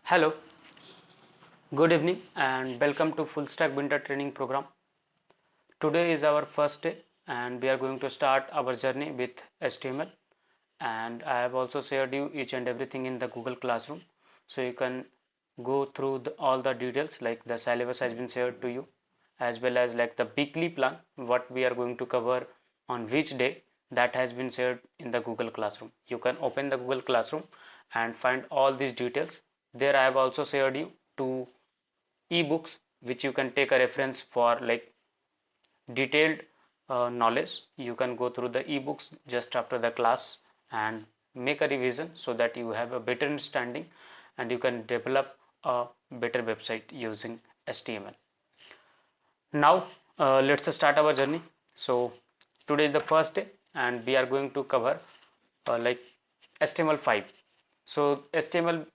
Hello, good evening and welcome to Full Stack Winter Training Program. Today is our first day and we are going to start our journey with HTML, and I have also shared you each and everything in the Google Classroom, so you can go through all the details, like the syllabus has been shared to you, as well as like the weekly plan what we are going to cover on which day, that has been shared in the Google Classroom. You can open the Google Classroom and find all these details. There I have also shared you two ebooks which you can take a reference for like detailed knowledge. You can go through the ebooks just after the class and make a revision so that you have a better understanding and you can develop a better website using HTML. Now let's start our journey. So today is the first day and we are going to cover like HTML5. So HTML5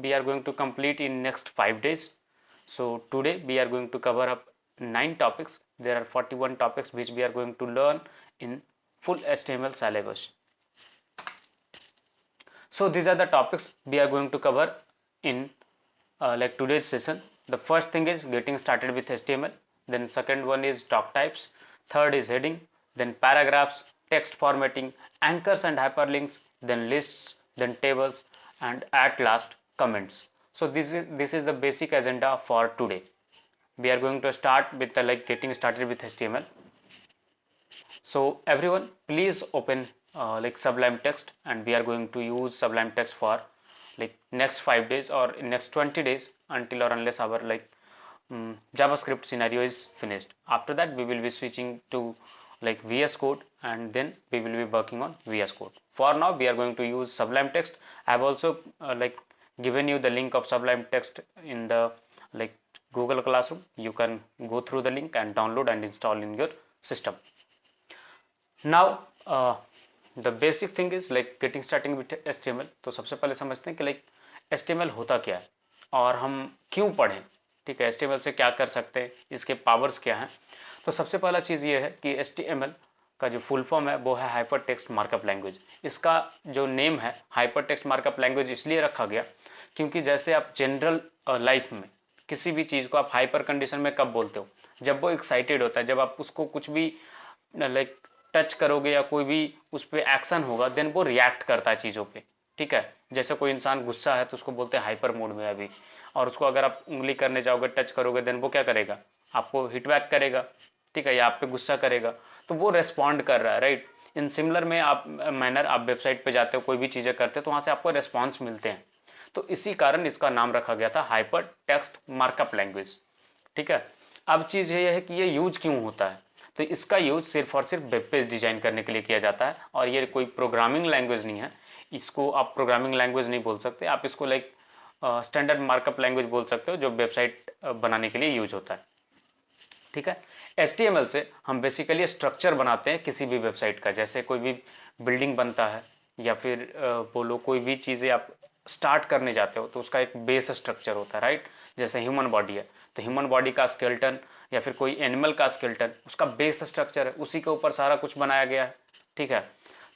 we are going to complete in next 5 days. So today we are going to cover up 9 topics. There are 41 topics which we are going to learn in full HTML syllabus. So these are the topics we are going to cover in like today's session. The first thing is getting started with HTML. Then second one is doc types. Third is heading. Then paragraphs, text formatting, anchors and hyperlinks. Then lists. Then tables, and at last comments. So this is the basic agenda for today. We are going to start with the like getting started with HTML. So everyone please open like Sublime Text, and we are going to use Sublime Text for like next 5 days or next 20 days until or unless our like JavaScript scenario is finished. After that we will be switching to like VS Code, and then we will be working on VS Code. For now we are going to use Sublime Text. I have also like given you the link of Sublime Text in the like Google Classroom. You can go through the link and download and install in your system. Now the basic thing is like getting starting with HTML. तो सबसे पहले समझते हैं कि like HTML होता क्या है और हम क्यों पढ़ें. ठीक है, HTML से क्या कर सकते हैं, इसके पावर्स क्या हैं. तो सबसे पहला चीज़ ये है कि HTML का जो फुल फॉर्म है वो है हाइपर टेक्स्ट मार्कअप लैंग्वेज. इसका जो नेम है हाइपर टेक्स्ट मार्कअप लैंग्वेज इसलिए रखा गया क्योंकि जैसे आप जनरल लाइफ में किसी भी चीज़ को आप हाइपर कंडीशन में कब बोलते हो, जब वो एक्साइटेड होता है, जब आप उसको कुछ भी लाइक टच करोगे या कोई भी उस पर एक्शन होगा देन वो रिएक्ट करता है चीज़ों पे. ठीक है, जैसे कोई इंसान गुस्सा है तो उसको बोलते हैं हाइपर मोड में अभी, और उसको अगर आप उंगली करने जाओगे टच करोगे देन वो क्या करेगा, आपको हिट बैक करेगा. ठीक है, या आप पे गुस्सा करेगा, तो वो रेस्पॉन्ड कर रहा है. राइट, इन सिमिलर में आप मैनर आप वेबसाइट पे जाते हो कोई भी चीज़ें करते हो तो वहाँ से आपको रेस्पॉन्स मिलते हैं. तो इसी कारण इसका नाम रखा गया था हाइपर टेक्स्ट मार्कअप लैंग्वेज. ठीक है, अब चीज़ ये है कि ये यूज क्यों होता है. तो इसका यूज सिर्फ और सिर्फ वेब पेज डिजाइन करने के लिए किया जाता है, और ये कोई प्रोग्रामिंग लैंग्वेज नहीं है. इसको आप प्रोग्रामिंग लैंग्वेज नहीं बोल सकते, आप इसको लाइक स्टैंडर्ड मार्कअप लैंग्वेज बोल सकते हो जो वेबसाइट बनाने के लिए यूज होता है. ठीक है, HTML से हम बेसिकली स्ट्रक्चर बनाते हैं किसी भी वेबसाइट का. जैसे कोई भी बिल्डिंग बनता है या फिर बोलो कोई भी चीज़ें आप स्टार्ट करने जाते हो तो उसका एक बेस स्ट्रक्चर होता है. राइट, जैसे ह्यूमन बॉडी है तो ह्यूमन बॉडी का स्केलेटन या फिर कोई एनिमल का स्केलेटन उसका बेस स्ट्रक्चर है, उसी के ऊपर सारा कुछ बनाया गया है. ठीक है,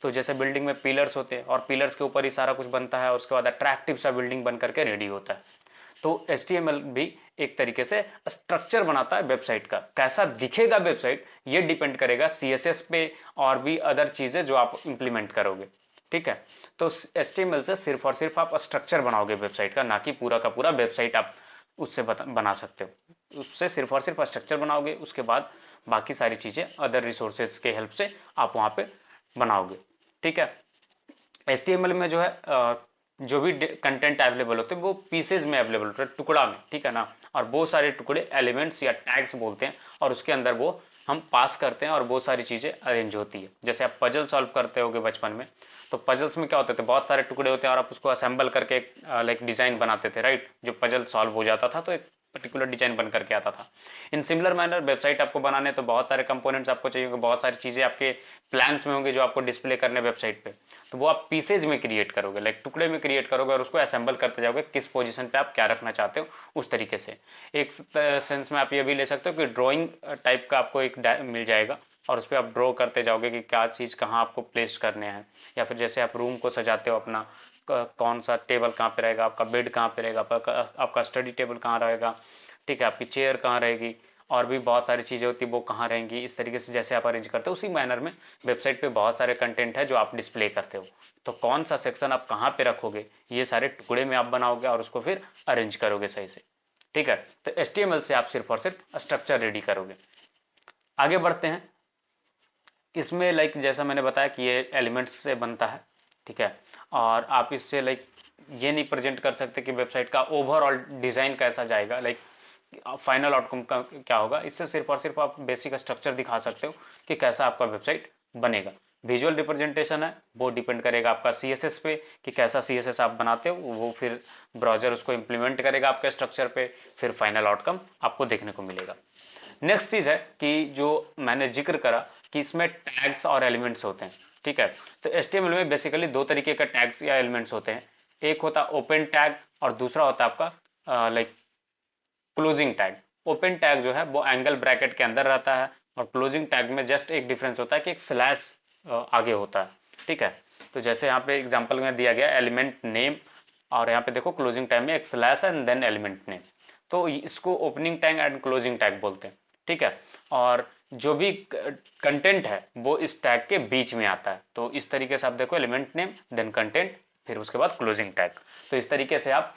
तो जैसे बिल्डिंग में पिलर्स होते हैं और पिलर्स के ऊपर ही सारा कुछ बनता है और उसके बाद अट्रैक्टिव सा बिल्डिंग बन करके रेडी होता है. तो HTML भी एक तरीके से स्ट्रक्चर बनाता है वेबसाइट का. कैसा दिखेगा वेबसाइट ये डिपेंड करेगा CSS पे और भी अदर चीज़ें जो आप इंप्लीमेंट करोगे. ठीक है, तो HTML से सिर्फ और सिर्फ आप स्ट्रक्चर बनाओगे वेबसाइट का, ना कि पूरा का पूरा वेबसाइट आप उससे बना सकते हो. उससे सिर्फ और सिर्फ स्ट्रक्चर बनाओगे, उसके बाद बाकी सारी चीज़ें अदर रिसोर्सेज के हेल्प से आप वहाँ पे बनाओगे. ठीक है, HTML में जो है जो भी कंटेंट अवेलेबल होते हैं वो पीसेज में अवेलेबल होते हैं, टुकड़ा में. ठीक है ना, और बहुत सारे टुकड़े एलिमेंट्स या टैग्स बोलते हैं और उसके अंदर वो हम पास करते हैं और बहुत सारी चीज़ें अरेंज होती है. जैसे आप पजल सॉल्व करते होगे बचपन में, तो पजल्स में क्या होते थे, बहुत सारे टुकड़े होते हैं और आप उसको असेंबल करके लाइक डिजाइन बनाते थे. राइट, जो पजल सॉल्व हो जाता था तो एक पर्टिकुलर डिजाइन बन करके आता था. इन सिमिलर मैनर वेबसाइट आपको बनाने तो बहुत सारे कंपोनेंट्स आपको चाहिए होंगे, बहुत सारी चीज़ें आपके प्लान्स में होंगे जो आपको डिस्प्ले करने वेबसाइट पे. तो वो आप पीसेज में क्रिएट करोगे, लाइक टुकड़े में क्रिएट करोगे और उसको असेंबल करते जाओगे किस पोजीशन पे आप क्या रखना चाहते हो उस तरीके से. एक सेंस में आप ये भी ले सकते हो कि ड्राइंग टाइप का आपको एक मिल जाएगा और उस पर आप ड्रॉ करते जाओगे कि क्या चीज़ कहाँ आपको प्लेस करने हैं. या फिर जैसे आप रूम को सजाते हो अपना, कौन सा टेबल कहाँ पे रहेगा, आपका बेड कहाँ पे रहेगा, आपका स्टडी टेबल कहाँ रहेगा, ठीक है, आपकी चेयर कहाँ रहेगी, और भी बहुत सारी चीज़ें होती है वो कहाँ रहेंगी। इस तरीके से जैसे आप अरेंज करते हो उसी मैनर में वेबसाइट पे बहुत सारे कंटेंट है जो आप डिस्प्ले करते हो। तो कौन सा सेक्शन आप कहाँ पे रखोगे, ये सारे टुकड़े में आप बनाओगे और उसको फिर अरेंज करोगे सही से, ठीक है। तो HTML से आप सिर्फ और सिर्फ स्ट्रक्चर रेडी करोगे। आगे बढ़ते हैं। इसमें लाइक जैसा मैंने बताया कि ये एलिमेंट्स से बनता है, ठीक है, और आप इससे लाइक ये नहीं प्रेजेंट कर सकते कि वेबसाइट का ओवरऑल डिजाइन कैसा जाएगा, लाइक फाइनल आउटकम का क्या होगा। इससे सिर्फ और सिर्फ आप बेसिक स्ट्रक्चर दिखा सकते हो कि कैसा आपका वेबसाइट बनेगा। विजुअल रिप्रेजेंटेशन है वो डिपेंड करेगा आपका CSS पे कि कैसा CSS आप बनाते हो, वो फिर ब्राउजर उसको इम्प्लीमेंट करेगा आपके स्ट्रक्चर पे, फिर फाइनल आउटकम आपको देखने को मिलेगा। नेक्स्ट चीज है कि जो मैंने जिक्र करा कि इसमें टैग्स और एलिमेंट्स होते हैं, ठीक है। तो HTML में बेसिकली दो तरीके का टैग्स या एलिमेंट्स होते हैं। एक होता है ओपन टैग और दूसरा होता है आपका like closing tag. Open tag जो है वो एंगल ब्रैकेट के अंदर रहता है और क्लोजिंग टैग में जस्ट एक डिफरेंस होता है कि एक स्लैश आगे होता है, ठीक है। तो जैसे यहाँ पे एग्जांपल में दिया गया एलिमेंट नेम, और यहाँ पे देखो क्लोजिंग टैग में एक slash and then element name. तो इसको opening tag and closing tag बोलते हैं, ठीक है। और जो भी कंटेंट है वो इस टैग के बीच में आता है। तो इस तरीके से आप देखो एलिमेंट नेम देन कंटेंट फिर उसके बाद क्लोजिंग टैग। तो इस तरीके से आप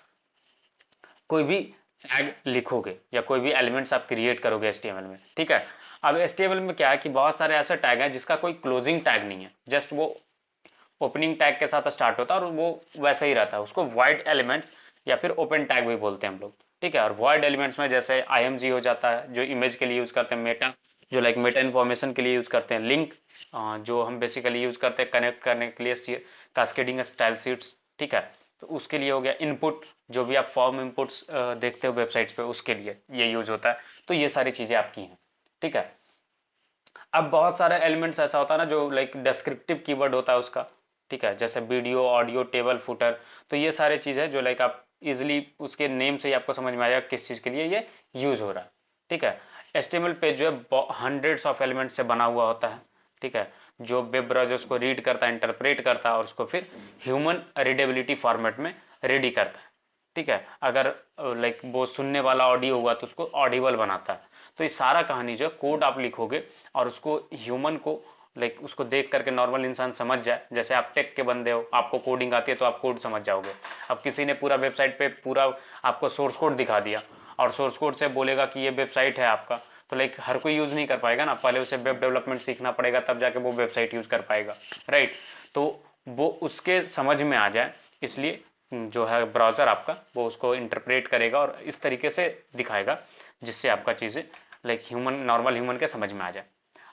कोई भी टैग लिखोगे या कोई भी एलिमेंट्स आप क्रिएट करोगे HTML में, ठीक है। अब HTML में क्या है कि बहुत सारे ऐसे टैग हैं जिसका कोई क्लोजिंग टैग नहीं है, जस्ट वो ओपनिंग टैग के साथ स्टार्ट होता है और वो वैसे ही रहता है। उसको वॉइड एलिमेंट्स या फिर ओपन टैग भी बोलते हैं हम लोग, ठीक है। और वॉइड एलिमेंट्स में जैसे IMG हो जाता है जो इमेज के लिए यूज करते हैं, मेटा जो लाइक मेटा इन्फॉर्मेशन के लिए यूज करते हैं, लिंक जो हम बेसिकली यूज करते हैं कनेक्ट करने के लिए कास्केडिंग स्टाइल शीट्स, ठीक है। तो उसके लिए हो गया इनपुट, जो भी आप फॉर्म इनपुट्स देखते हो वेबसाइट्स पे उसके लिए ये यूज होता है। तो ये सारी चीजें आपकी हैं, ठीक है। अब बहुत सारे एलिमेंट्स ऐसा होता है ना जो लाइक डिस्क्रिप्टिव कीवर्ड होता है उसका, ठीक है, जैसे वीडियो ऑडियो टेबल फुटर। तो ये सारे चीज है जो लाइक आप इजिली उसके नेम से ही आपको समझ में आएगा किस चीज के लिए ये यूज हो रहा है, ठीक है। HTML पेज जो है हंड्रेड्स ऑफ एलिमेंट से बना हुआ होता है, ठीक है, जो वेब ब्राउजर उसको रीड करता है, इंटरप्रेट करता है और उसको फिर ह्यूमन रीडेबिलिटी फॉर्मेट में रेडी करता है, ठीक है। अगर लाइक वो सुनने वाला ऑडियो हुआ तो उसको ऑडिबल बनाता है। तो ये सारा कहानी जो है कोड आप लिखोगे और उसको ह्यूमन को लाइक उसको देख करके नॉर्मल इंसान समझ जाए। जैसे आप टेक के बंदे हो, आपको कोडिंग आती है तो आप कोड समझ जाओगे। अब किसी ने पूरा वेबसाइट पे पूरा आपको सोर्स कोड दिखा दिया और सोर्स कोड से बोलेगा कि ये वेबसाइट है आपका, तो लाइक हर कोई यूज नहीं कर पाएगा ना, पहले उसे वेब डेवलपमेंट सीखना पड़ेगा तब जाके वो वेबसाइट यूज कर पाएगा, राइट। तो वो उसके समझ में आ जाए इसलिए जो है ब्राउजर आपका वो उसको इंटरप्रेट करेगा और इस तरीके से दिखाएगा जिससे आपका चीज़ें लाइक ह्यूमन नॉर्मल ह्यूमन के समझ में आ जाए।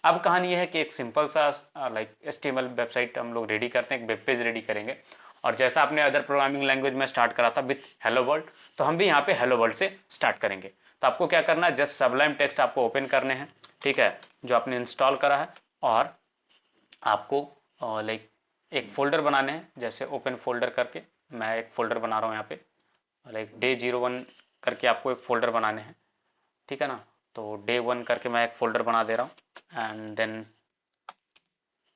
अब कहानी ये है कि एक सिंपल सा लाइक HTML वेबसाइट हम लोग रेडी करते हैं, एक वेब पेज रेडी करेंगे। और जैसा आपने अदर प्रोग्रामिंग लैंग्वेज में स्टार्ट करा था विथ हेलो वर्ल्ड, तो हम भी यहाँ पे हेलो वर्ल्ड से स्टार्ट करेंगे। तो आपको क्या करना है, जस्ट सबलाइम टेक्स्ट आपको ओपन करने हैं, ठीक है, जो आपने इंस्टॉल करा है। और आपको लाइक एक फोल्डर बनाने हैं, जैसे ओपन फोल्डर करके मैं एक फोल्डर बना रहा हूँ यहाँ पे, लाइक day01 करके आपको एक फोल्डर बनाने हैं, ठीक है ना। तो day1 करके मैं एक फोल्डर बना दे रहा हूँ and then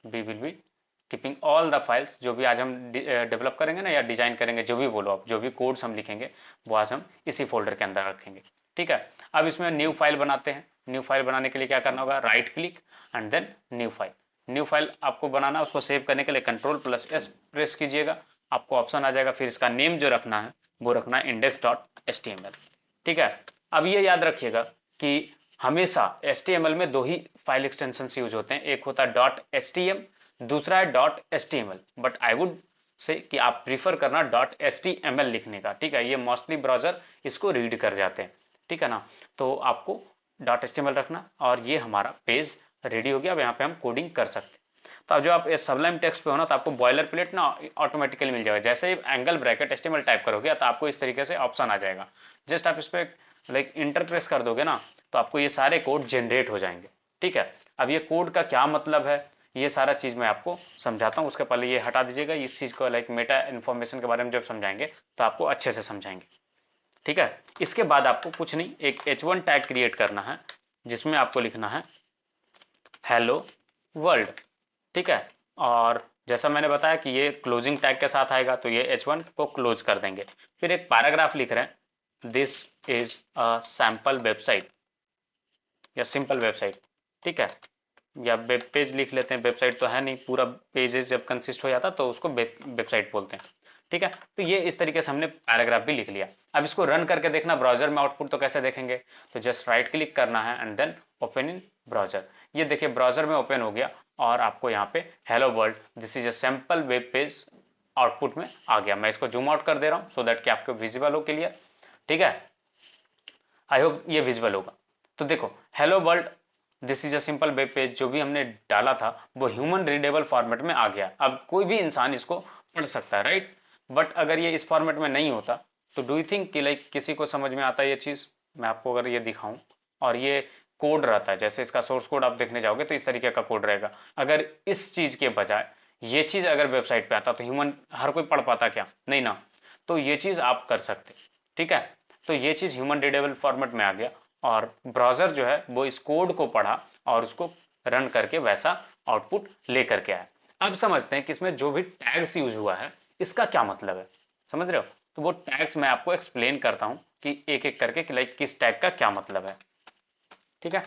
we will be keeping all the files जो भी आज हम डेवलप करेंगे ना या डिजाइन करेंगे, जो भी बोलो आप, जो भी कोड्स हम लिखेंगे वो आज हम इसी फोल्डर के अंदर रखेंगे, ठीक है। अब इसमें न्यू फाइल बनाते हैं। न्यू फाइल बनाने के लिए क्या करना होगा, right click and then new file. New file आपको बनाना, उसको सेव करने के लिए Ctrl+S प्रेस कीजिएगा, आपको ऑप्शन आ जाएगा। फिर इसका नेम जो रखना है वो रखना है index.html, ठीक है। अब ये याद रखिएगा कि हमेशा HTML में दो ही फाइल एक्सटेंशन यूज होते हैं, एक होता है .htm, दूसरा है .html, but I would say कि आप प्रीफर करना .html लिखने का, ठीक है। ये मोस्टली ब्राउजर इसको रीड कर जाते हैं, ठीक है ना। तो आपको .html रखना और ये हमारा पेज रेडी हो गया। अब यहाँ पे हम कोडिंग कर सकते हैं। तो अब जो आप सबलाइम टेक्स्ट पे हो ना, तो आपको बॉयलर प्लेट ना ऑटोमेटिकली मिल जाएगा। जैसे ही एंगल ब्रैकेट HTML टाइप करोगे तो आपको इस तरीके से ऑप्शन आ जाएगा। जस्ट आप इस पर लाइक इंटर प्रेस कर दोगे ना तो आपको ये सारे कोड जनरेट हो जाएंगे, ठीक है। अब ये कोड का क्या मतलब है, ये सारा चीज मैं आपको समझाता हूँ। उसके पहले ये हटा दीजिएगा, इस चीज को लाइक मेटा इन्फॉर्मेशन के बारे में जब समझाएंगे तो आपको अच्छे से समझाएंगे, ठीक है। इसके बाद आपको कुछ नहीं, एक H1 टैग क्रिएट करना है जिसमें आपको लिखना है हेलो वर्ल्ड, ठीक है। और जैसा मैंने बताया कि ये क्लोजिंग टैग के साथ आएगा तो ये H1 को क्लोज कर देंगे। फिर एक पैराग्राफ लिख रहे हैं, this is a sample website या सिंपल वेबसाइट, ठीक है, या वेब पेज लिख लेते हैं, वेबसाइट तो है नहीं, पूरा पेजेस जब कंसिस्ट हो जाता तो उसको वेबसाइट बोलते हैं, ठीक है। तो ये इस तरीके से हमने पैराग्राफ भी लिख लिया। अब इसको रन करके देखना ब्राउजर में आउटपुट तो कैसे देखेंगे, तो जस्ट राइट क्लिक करना है and then open in browser. ये देखिए ब्राउजर में ओपन हो गया और आपको यहाँ पे hello world this is a sample web page output में आ गया। मैं इसको जूम आउट कर दे रहा हूँ सो दैट कि आपको विजिबल हो क्लियर, ठीक है। आई होप ये विजिबल होगा। तो देखो hello world this is a simple web page जो भी हमने डाला था वो ह्यूमन रीडेबल फॉर्मेट में आ गया। अब कोई भी इंसान इसको पढ़ सकता है, राइट। बट अगर ये इस फॉर्मेट में नहीं होता तो डू यू थिंक कि लाइक किसी को समझ में आता है ये चीज़? मैं आपको अगर ये दिखाऊं और ये कोड रहता है, जैसे इसका सोर्स कोड आप देखने जाओगे तो इस तरीके का कोड रहेगा। अगर इस चीज़ के बजाय ये चीज़ अगर वेबसाइट पे आता तो ह्यूमन हर कोई पढ़ पाता क्या? नहीं ना। तो ये चीज़ आप कर सकते, ठीक है। तो ये चीज़ ह्यूमन रीडेबल फॉर्मेट में आ गया और ब्राउज़र जो है वो इस कोड को पढ़ा और उसको रन करके वैसा आउटपुट ले करके आया। अब समझते हैं कि इसमें जो भी टैग्स यूज हुआ है इसका क्या मतलब है, समझ रहे हो? तो वो टैग्स मैं आपको एक्सप्लेन करता हूं कि एक एक करके कि लाइक किस टैग का क्या मतलब है, ठीक है।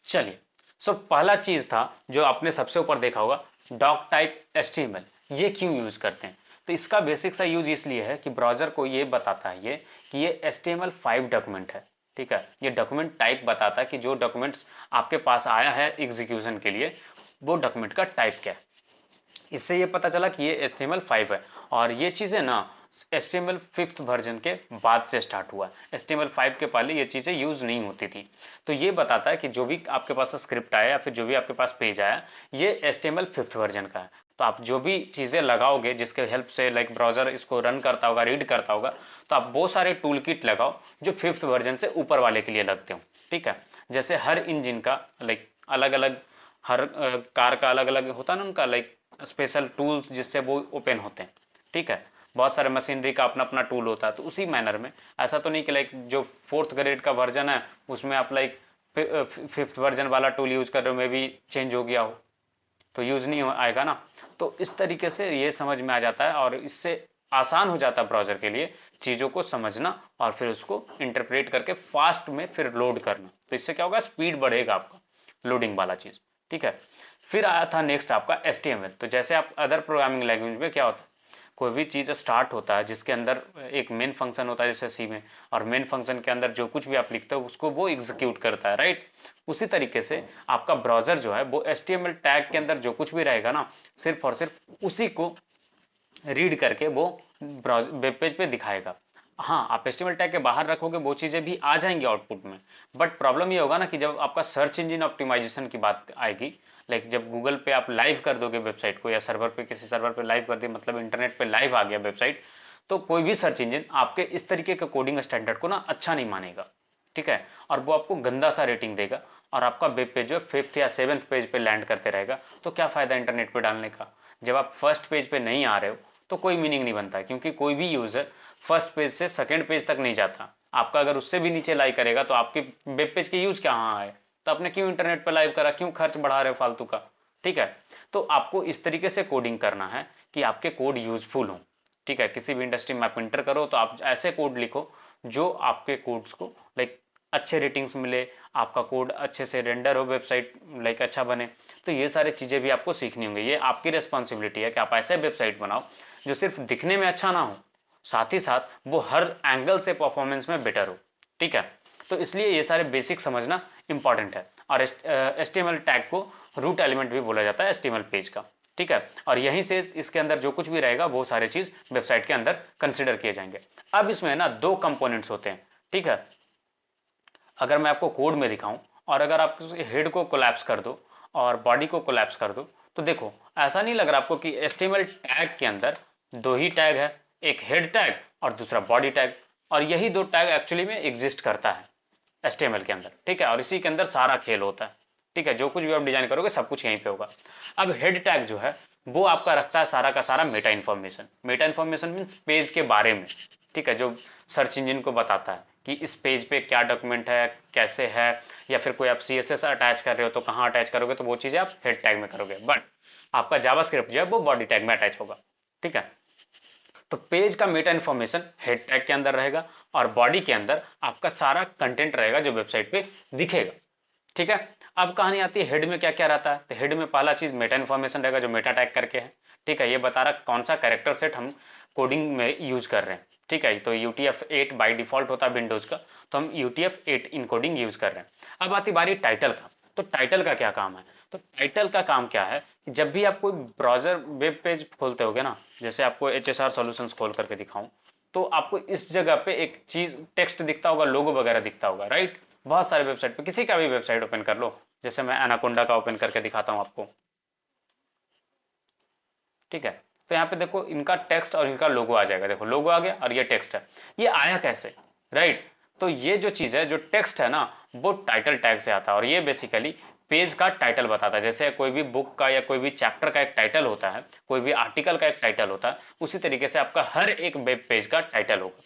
चलिए, सो पहला चीज था जो आपने सबसे ऊपर देखा होगा, डॉक टाइप HTML। ये क्यों यूज करते हैं? तो इसका बेसिक सा यूज इसलिए है कि ब्राउजर को ये बताता है ये कि ये HTML5 डॉक्यूमेंट है, ठीक है। ये डॉक्यूमेंट टाइप बताता है कि जो डॉक्यूमेंट्स आपके पास आया है एग्जीक्यूशन के लिए वो डॉक्यूमेंट का टाइप क्या है। इससे ये पता चला कि ये HTML5 है और ये चीज़ें ना HTML 5th वर्जन के बाद से स्टार्ट हुआ है। HTML5 के पहले ये चीज़ें यूज नहीं होती थी। तो ये बताता है कि जो भी आपके पास स्क्रिप्ट आया या फिर जो भी आपके पास पेज आया ये HTML 5th वर्जन का है। तो आप जो भी चीज़ें लगाओगे जिसके हेल्प से लाइक ब्राउजर इसको रन करता होगा, रीड करता होगा, तो आप वो सारे टूल किट लगाओ जो 5th वर्जन से ऊपर वाले के लिए लगते हो, ठीक है। जैसे हर इंजन का लाइक अलग अलग, हर कार का अलग अलग होता है ना उनका लाइक स्पेशल टूल्स जिससे वो ओपन होते हैं, ठीक है। बहुत सारे मशीनरी का अपना अपना टूल होता है। तो उसी मैनर में ऐसा तो नहीं कि लाइक जो 4th ग्रेड का वर्जन है उसमें आप लाइक 5th वर्जन वाला टूल यूज कर रहे हो, में भी चेंज हो गया हो तो यूज नहीं आएगा ना। तो इस तरीके से ये समझ में आ जाता है और इससे आसान हो जाता है ब्राउजर के लिए चीज़ों को समझना और फिर उसको इंटरप्रेट करके फास्ट में फिर लोड करना। तो इससे क्या होगा, स्पीड बढ़ेगा आपका लोडिंग वाला चीज़, ठीक है। फिर आया था नेक्स्ट आपका HTML। तो जैसे आप अदर प्रोग्रामिंग लैंग्वेज में क्या होता है, कोई भी चीज़ स्टार्ट होता है जिसके अंदर एक मेन फंक्शन होता है जैसे सी में, और मेन फंक्शन के अंदर जो कुछ भी आप लिखते हो उसको वो एग्जीक्यूट करता है, राइट। उसी तरीके से आपका ब्राउजर जो है वो HTML टैग के अंदर जो कुछ भी रहेगा ना सिर्फ और सिर्फ उसी को रीड करके वो वेब पेज पे दिखाएगा। हाँ, आप HTML टैग के बाहर रखोगे वो चीज़ें भी आ जाएंगी आउटपुट में, बट प्रॉब्लम ये होगा ना कि जब आपका सर्च इंजन ऑप्टिमाइजेशन की बात आएगी, लाइक जब गूगल पे आप लाइव कर दोगे वेबसाइट को या सर्वर पे, किसी सर्वर पे लाइव कर दिए मतलब इंटरनेट पे लाइव आ गया वेबसाइट, तो कोई भी सर्च इंजन आपके इस तरीके के कोडिंग स्टैंडर्ड को ना अच्छा नहीं मानेगा, ठीक है। और वो आपको गंदा सा रेटिंग देगा और आपका वेब पेज जो है 5th या 7th पेज पे लैंड करते रहेगा। तो क्या फायदा इंटरनेट पे डालने का, जब आप फर्स्ट पेज पे नहीं आ रहे हो तो कोई मीनिंग नहीं बनता है, क्योंकि कोई भी यूजर फर्स्ट पेज से सेकंड पेज तक नहीं जाता। आपका अगर उससे भी नीचे लाइक करेगा तो आपके वेब पेज के यूज क्या है, तो आपने क्यों इंटरनेट पर लाइव करा, क्यों खर्च बढ़ा रहे हो फालतू का, ठीक है। तो आपको इस तरीके से कोडिंग करना है कि आपके कोड यूजफुल हो, ठीक है। किसी भी इंडस्ट्री में आप इंटर करो तो आप ऐसे कोड लिखो जो आपके कोड्स को लाइक अच्छे रेटिंग्स मिले, आपका कोड अच्छे से रेंडर हो, वेबसाइट लाइक अच्छा बने। तो ये सारी चीज़ें भी आपको सीखनी होंगी। ये आपकी रिस्पॉन्सिबिलिटी है कि आप ऐसे वेबसाइट बनाओ जो सिर्फ दिखने में अच्छा ना हो, साथ ही साथ वो हर एंगल से परफॉर्मेंस में बेटर हो, ठीक है। तो इसलिए ये सारे बेसिक समझना इंपॉर्टेंट है। और HTML टैग को रूट एलिमेंट भी बोला जाता है HTML पेज का, ठीक है। और यहीं से इसके अंदर जो कुछ भी रहेगा वो सारे चीज वेबसाइट के अंदर कंसिडर किए जाएंगे। अब इसमें ना दो कंपोनेंट्स होते हैं, ठीक है। अगर मैं आपको कोड में दिखाऊं और अगर आप हेड को कोलैप्स कर दो और बॉडी को कोलैप्स कर दो तो देखो ऐसा नहीं लग रहा आपको कि HTML टैग के अंदर दो ही टैग है, एक हेड टैग और दूसरा बॉडी टैग, और यही दो टैग एक्चुअली में एग्जिस्ट करता है HTML के अंदर, ठीक है। और इसी के अंदर सारा खेल होता है, ठीक है। जो कुछ भी आप डिजाइन करोगे सब कुछ यहीं पे होगा। अब हेड टैग जो है वो आपका रखता है सारा का सारा Meta information. Meta information means page के बारे में, ठीक है, जो सर्च इंजन को बताता है कि इस पेज पे क्या डॉक्यूमेंट है, कैसे है, या फिर कोई आप CSS अटैच कर रहे हो तो कहाँ अटैच करोगे, तो वो चीज़ें आप हेड टैग में करोगे, बट आपका जावास्क्रिप्ट जो है वो बॉडी टैग में अटैच होगा। ठीक है, तो पेज का मेटा इन्फॉर्मेशन हेड टैग के अंदर रहेगा और बॉडी के अंदर आपका सारा कंटेंट रहेगा जो वेबसाइट पे दिखेगा। ठीक है, अब कहानी आती है हेड में क्या क्या रहता है। तो हेड में पहला चीज मेटा इन्फॉर्मेशन रहेगा जो मेटा टैग करके है। ठीक है, ये बता रहा कौन सा कैरेक्टर सेट हम कोडिंग में यूज कर रहे हैं। ठीक है, तो UTF-8 बाई डिफॉल्ट होता है विंडोज का, तो हम UTF-8 इनकोडिंग यूज कर रहे हैं। अब आती बारी टाइटल का। तो टाइटल का क्या काम है, तो टाइटल का काम क्या है, जब भी आप कोई ब्राउजर वेब पेज खोलते होगे ना, जैसे आपको HSR सॉल्यूशंस खोल करके दिखाऊं, तो आपको इस जगह पे एक चीज टेक्स्ट दिखता होगा, लोगो वगैरह दिखता होगा, राइट। बहुत सारे वेबसाइट पे किसी का भी वेबसाइट ओपन कर लो, जैसे मैं एनाकोंडा का ओपन करके दिखाता हूं आपको। ठीक है, तो यहाँ पे देखो इनका टेक्स्ट और इनका लोगो आ जाएगा, देखो लोगो आ गया और ये टेक्स्ट है। ये आया कैसे, राइट। तो ये जो चीज है, जो टेक्स्ट है ना, वो टाइटल टैग से आता है और ये बेसिकली पेज का टाइटल बताता है। जैसे कोई भी बुक का या कोई भी चैप्टर का एक टाइटल होता है, कोई भी आर्टिकल का एक टाइटल होता है, उसी तरीके से आपका हर एक वेब पेज का टाइटल होगा।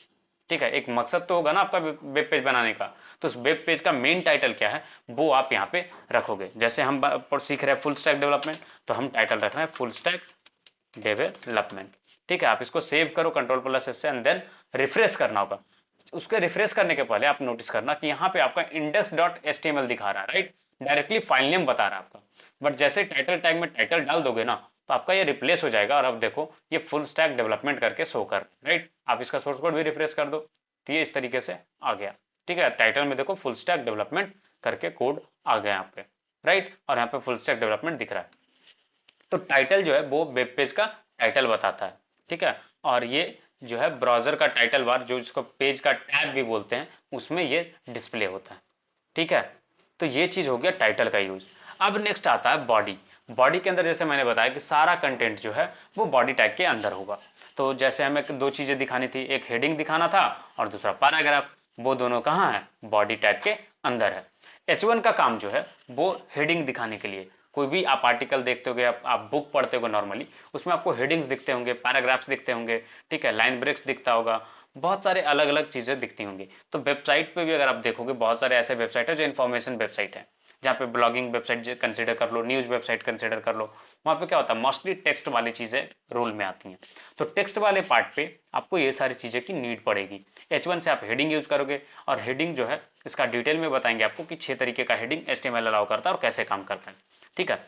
ठीक है, एक मकसद तो होगा ना आपका वेब पेज बनाने का, तो उस वेब पेज का मेन टाइटल क्या है वो आप यहाँ पे रखोगे। जैसे हम सीख रहे हैं फुल स्टैक डेवलपमेंट, तो हम टाइटल रख रहे हैं फुल स्टैक डेवलपमेंट। ठीक है, आप इसको सेव करो Ctrl+S से एंड देन रिफ्रेश करना होगा। उसके रिफ्रेश करने के पहले आप नोटिस करना कि यहाँ पे आपका index.html दिखा रहा है, राइट, डायरेक्टली फाइल नेम बता रहा है आपका। बट जैसे टाइटल टैग में टाइटल डाल दोगे ना, तो आपका ये रिप्लेस हो जाएगा और अब देखो ये फुल स्टैक डेवलपमेंट करके शो कर, राइट। आप इसका सोर्स कोड भी रिफ्रेश कर दो तो ये इस तरीके से आ गया। ठीक है, टाइटल में देखो फुल स्टैक डेवलपमेंट करके कोड आ गया यहाँ पे, राइट, और यहाँ पे फुल स्टैक डेवलपमेंट दिख रहा है। तो टाइटल जो है वो वेब पेज का टाइटल बताता है। ठीक है, और ये जो है ब्राउजर का टाइटल बार, जो इसको पेज का टैब भी बोलते हैं, उसमें ये डिस्प्ले होता है। ठीक है, तो ये चीज हो गया टाइटल का यूज। अब नेक्स्ट आता है बॉडी। बॉडी के अंदर जैसे मैंने बताया कि सारा कंटेंट जो है वो बॉडी टैग के अंदर होगा। तो जैसे हमें दो चीजें दिखानी थी, एक हेडिंग दिखाना था और दूसरा पैराग्राफ, वो दोनों कहाँ है, बॉडी टैग के अंदर है। H1 का काम जो है वो हेडिंग दिखाने के लिए, कोई भी आप आर्टिकल देखते होगे, आप बुक पढ़ते होगे नॉर्मली, उसमें आपको हेडिंग्स दिखते होंगे, पैराग्राफ्स दिखते होंगे। ठीक है, लाइन ब्रेक्स दिखता होगा, बहुत सारे अलग अलग चीजें दिखती होंगी। तो वेबसाइट पे भी अगर आप देखोगे, बहुत सारे ऐसे वेबसाइट है जो इन्फॉर्मेशन वेबसाइट है, जहाँ पे ब्लॉगिंग वेबसाइट कंसिडर कर लो, न्यूज वेबसाइट कंसिडर कर लो, वहाँ पे क्या होता है मोस्टली टेक्स्ट वाली चीजें रोल में आती हैं। तो टेक्स्ट वाले पार्ट पे आपको ये सारी चीजें की नीड पड़ेगी। H1 से आप हेडिंग यूज करोगे, और हेडिंग जो है इसका डिटेल में बताएंगे आपको कि 6 तरीके का हेडिंग HTML अलाउ करता है और कैसे काम करता है। ठीक है,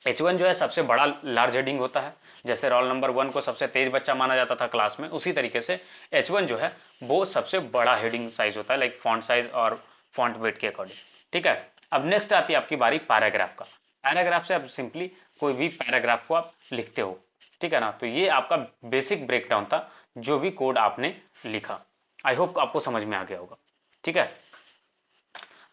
H1 जो है सबसे बड़ा लार्ज हेडिंग होता है। जैसे रोल नंबर 1 को सबसे तेज बच्चा माना जाता था क्लास में, उसी तरीके से H1 जो है वो सबसे बड़ा हेडिंग साइज होता है, लाइक फॉन्ट साइज और फॉन्ट वेट के अकॉर्डिंग। ठीक है, अब नेक्स्ट आती है आपकी बारी पैराग्राफ का। पैराग्राफ से आप सिंपली कोई भी पैराग्राफ को आप लिखते हो। ठीक है ना, तो ये आपका बेसिक ब्रेकडाउन था जो भी कोड आपने लिखा। आई होप आपको समझ में आ गया होगा। ठीक है,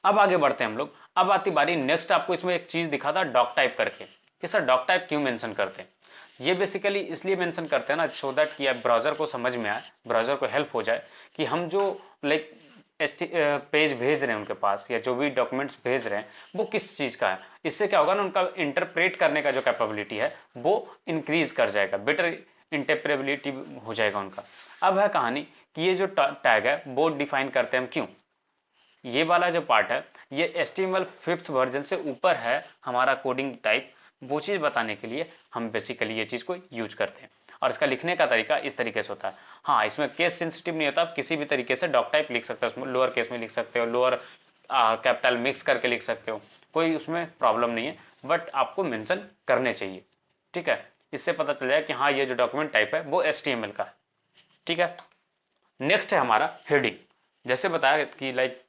अब आगे बढ़ते हैं हम लोग। अब आती बारी नेक्स्ट, आपको इसमें एक चीज दिखा था डॉक टाइप करके, कि सर डॉक टाइप क्यों मेंशन करते हैं। ये बेसिकली इसलिए मेंशन करते हैं ना, सो दैट कि ब्राउजर को समझ में आए, ब्राउजर को हेल्प हो जाए कि हम जो लाइक पेज भेज रहे हैं उनके पास, या जो भी डॉक्यूमेंट्स भेज रहे हैं वो किस चीज का है। इससे क्या होगा ना, उनका इंटरप्रेट करने का जो कैपेबिलिटी है वो इंक्रीज कर जाएगा, बेटर इंटरप्रेबिलिटी हो जाएगा उनका। अब है कहानी कि ये जो टैग है वो डिफाइन करते हैं हम क्यों। ये वाला जो पार्ट है ये HTML 5th वर्जन से ऊपर है हमारा कोडिंग टाइप, वो चीज बताने के लिए हम बेसिकली ये चीज को यूज करते हैं। और इसका लिखने का तरीका इस तरीके से होता है। हाँ, इसमें केस सेंसिटिव नहीं होता, आप किसी भी तरीके से डॉक टाइप लिख सकते हो, उसमें लोअर केस में लिख सकते हो, लोअर कैपिटल मिक्स करके लिख सकते हो, कोई उसमें प्रॉब्लम नहीं है, बट आपको मेंशन करने चाहिए। ठीक है, इससे पता चल जाए कि हाँ ये जो डॉक्यूमेंट टाइप है वो HTML का है। ठीक है, नेक्स्ट है हमारा हेडिंग। जैसे बताया कि लाइक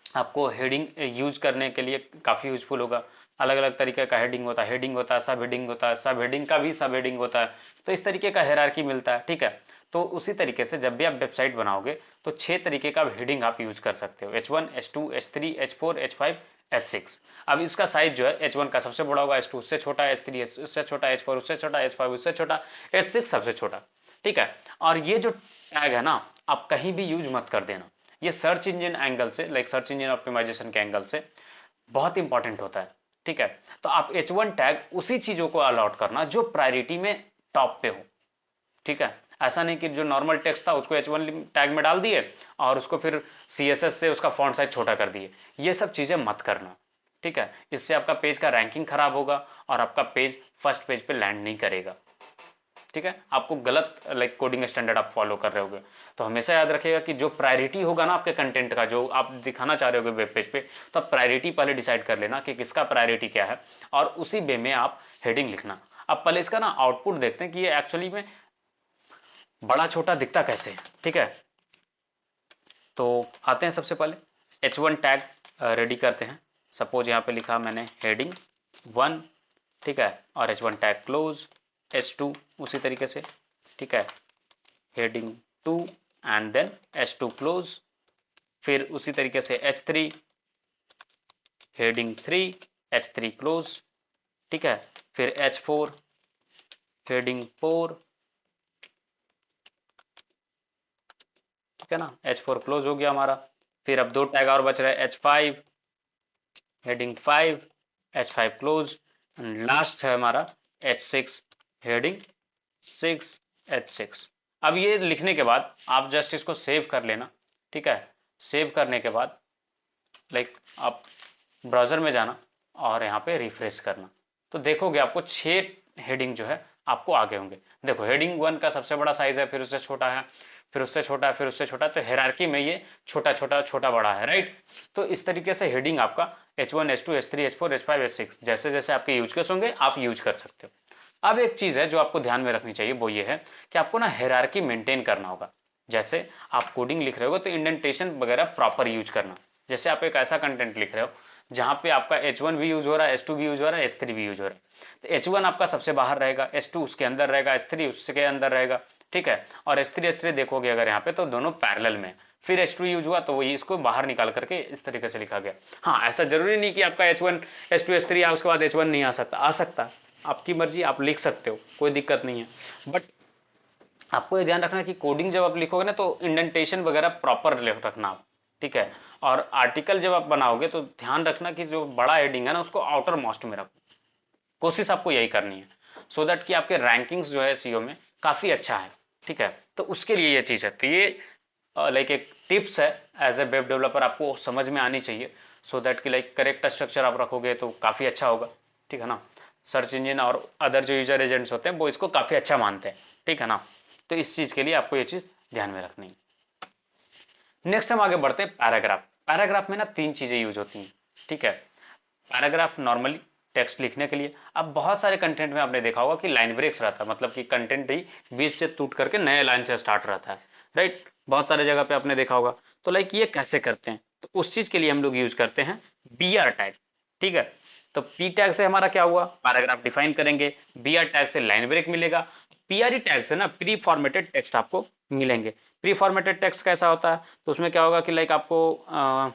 आपको हेडिंग यूज करने के लिए काफ़ी यूजफुल होगा। अलग अलग तरीके का हेडिंग होता है, हेडिंग होता है, सब हेडिंग होता है, सब हेडिंग का भी सब हेडिंग होता है, तो इस तरीके का हायरार्की मिलता है। ठीक है, तो उसी तरीके से जब भी आप वेबसाइट बनाओगे तो 6 तरीके का हेडिंग आप यूज कर सकते हो, H1, H2, H3, H4, H5, H6। अब इसका साइज जो है H1 का सबसे बड़ा होगा, H2 उससे छोटा, H3 उससे छोटा, H4 उससे छोटा, H5 उससे छोटा, H6 सबसे छोटा। ठीक है, और ये जो टैग है ना, आप कहीं भी यूज मत कर देना, ये सर्च इंजन एंगल से, लाइक सर्च इंजन ऑप्टिमाइजेशन के एंगल से बहुत इंपॉर्टेंट होता है। ठीक है, तो आप H1 टैग उसी चीजों को अलॉट करना जो प्रायोरिटी में टॉप पे हो। ठीक है, ऐसा नहीं कि जो नॉर्मल टेक्स्ट था उसको H1 टैग में डाल दिए और उसको फिर CSS से उसका फॉन्ट साइज छोटा कर दिए। ये सब चीज़ें मत करना, ठीक है। इससे आपका पेज का रैंकिंग खराब होगा और आपका पेज फर्स्ट पेज पे लैंड नहीं करेगा, ठीक है। आपको गलत कोडिंग स्टैंडर्ड आप फॉलो कर रहे होगे। तो हमेशा याद रखिएगा कि जो प्रायोरिटी होगा ना आपके कंटेंट का, जो आप दिखाना चाह रहे होगे वेब पेज पे, तो आप प्रायोरिटी पहले डिसाइड कर लेना कि किसका प्रायोरिटी क्या है और उसी वे में आप हेडिंग लिखना। अब पहले इसका ना आउटपुट देखते हैं कि ये एक्चुअली में बड़ा छोटा दिखता कैसे है, ठीक है। तो आते हैं सबसे पहले H1 टैग रेडी करते हैं। सपोज यहाँ पे लिखा मैंने हेडिंग 1, ठीक है, और H1 टैग क्लोज, H2 उसी तरीके से, ठीक है, heading 2 and then H2 close, फिर उसी तरीके से H3, हेडिंग 3, H3 क्लोज, ठीक है, फिर H4, हेडिंग 4, ठीक है ना, H4 क्लोज हो गया हमारा। फिर अब 2 टैग और बच रहे H5, heading 5, H5 close, last है हमारा H6, हेडिंग 6, H6। अब ये लिखने के बाद आप जस्ट इसको सेव कर लेना, ठीक है। सेव करने के बाद आप ब्राउजर में जाना और यहाँ पे रिफ्रेश करना, तो देखोगे आपको 6 हेडिंग जो है आपको आगे होंगे। देखो हेडिंग 1 का सबसे बड़ा साइज है, फिर उससे छोटा है, फिर उससे छोटा है, फिर उससे छोटा, तो हायरार्की में ये छोटा छोटा छोटा बड़ा है, राइट। तो इस तरीके से हेडिंग आपका H1, H2, H3, H4, H5, H6 जैसे जैसे आपके यूज केस होंगे आप यूज कर सकते हो। अब एक चीज है जो आपको ध्यान में रखनी चाहिए, वो ये है कि आपको ना हायरार्की मेंटेन करना होगा। जैसे आप कोडिंग लिख रहे हो तो इंडेंटेशन वगैरह प्रॉपर यूज करना। जैसे आप एक ऐसा कंटेंट लिख रहे हो जहां पे आपका H1 भी यूज हो रहा है, H2 भी यूज हो रहा है, H3 भी यूज हो रहा है, तो H1 आपका सबसे बाहर रहेगा, H2 उसके अंदर रहेगा, H3 उसके अंदर रहेगा, ठीक है। और H3 देखोगे अगर यहाँ पे तो दोनों पैरेलल में, फिर H2 यूज हुआ तो वही इसको बाहर निकाल करके इस तरीके से लिखा गया। हाँ, ऐसा जरूरी नहीं कि आपका H1, H2, H3 या उसके बाद H1 नहीं आ सकता, आ सकता है, आपकी मर्जी, आप लिख सकते हो, कोई दिक्कत नहीं है। बट आपको ये ध्यान रखना कि कोडिंग जब आप लिखोगे ना तो इंडेंटेशन वगैरह प्रॉपर रखना आप, ठीक है। और आर्टिकल जब आप बनाओगे तो ध्यान रखना कि जो बड़ा हेडिंग है ना उसको आउटर मोस्ट में रखो, कोशिश आपको यही करनी है, सो दैट कि आपके रैंकिंग्स जो है SEO में काफी अच्छा है, ठीक है। तो उसके लिए ये चीज है, तो ये एक टिप्स है एज ए वेब डेवलपर आपको समझ में आनी चाहिए, सो दैट कि करेक्ट स्ट्रक्चर आप रखोगे तो काफी अच्छा होगा, ठीक है ना। सर्च इंजन और अदर जो यूजर एजेंट्स होते हैं वो इसको काफी अच्छा मानते हैं, ठीक है ना। तो इस चीज के लिए आपको ये चीज ध्यान में रखनी है। नेक्स्ट हम आगे बढ़ते हैं पैराग्राफ। पैराग्राफ में ना 3 चीजें यूज होती हैं, ठीक है। पैराग्राफ नॉर्मली टेक्स्ट लिखने के लिए। अब बहुत सारे कंटेंट में आपने देखा होगा कि लाइन ब्रेक्स रहता है, मतलब कि कंटेंट ही बीच से टूट करके नए लाइन से स्टार्ट रहता है, राइट। बहुत सारे जगह पे आपने देखा होगा। तो ये कैसे करते हैं, तो उस चीज के लिए हम लोग यूज करते हैं BR टैग, ठीक है। तो P टैग से हमारा क्या हुआ, पैराग्राफ डिफाइन करेंगे, BR टैग से लाइन ब्रेक मिलेगा, PRE टैग से ना प्री फॉर्मेटेड टेक्स्ट आपको मिलेंगे। प्री फॉर्मेटेड टेक्स्ट कैसा होता है, तो उसमें क्या होगा कि आपको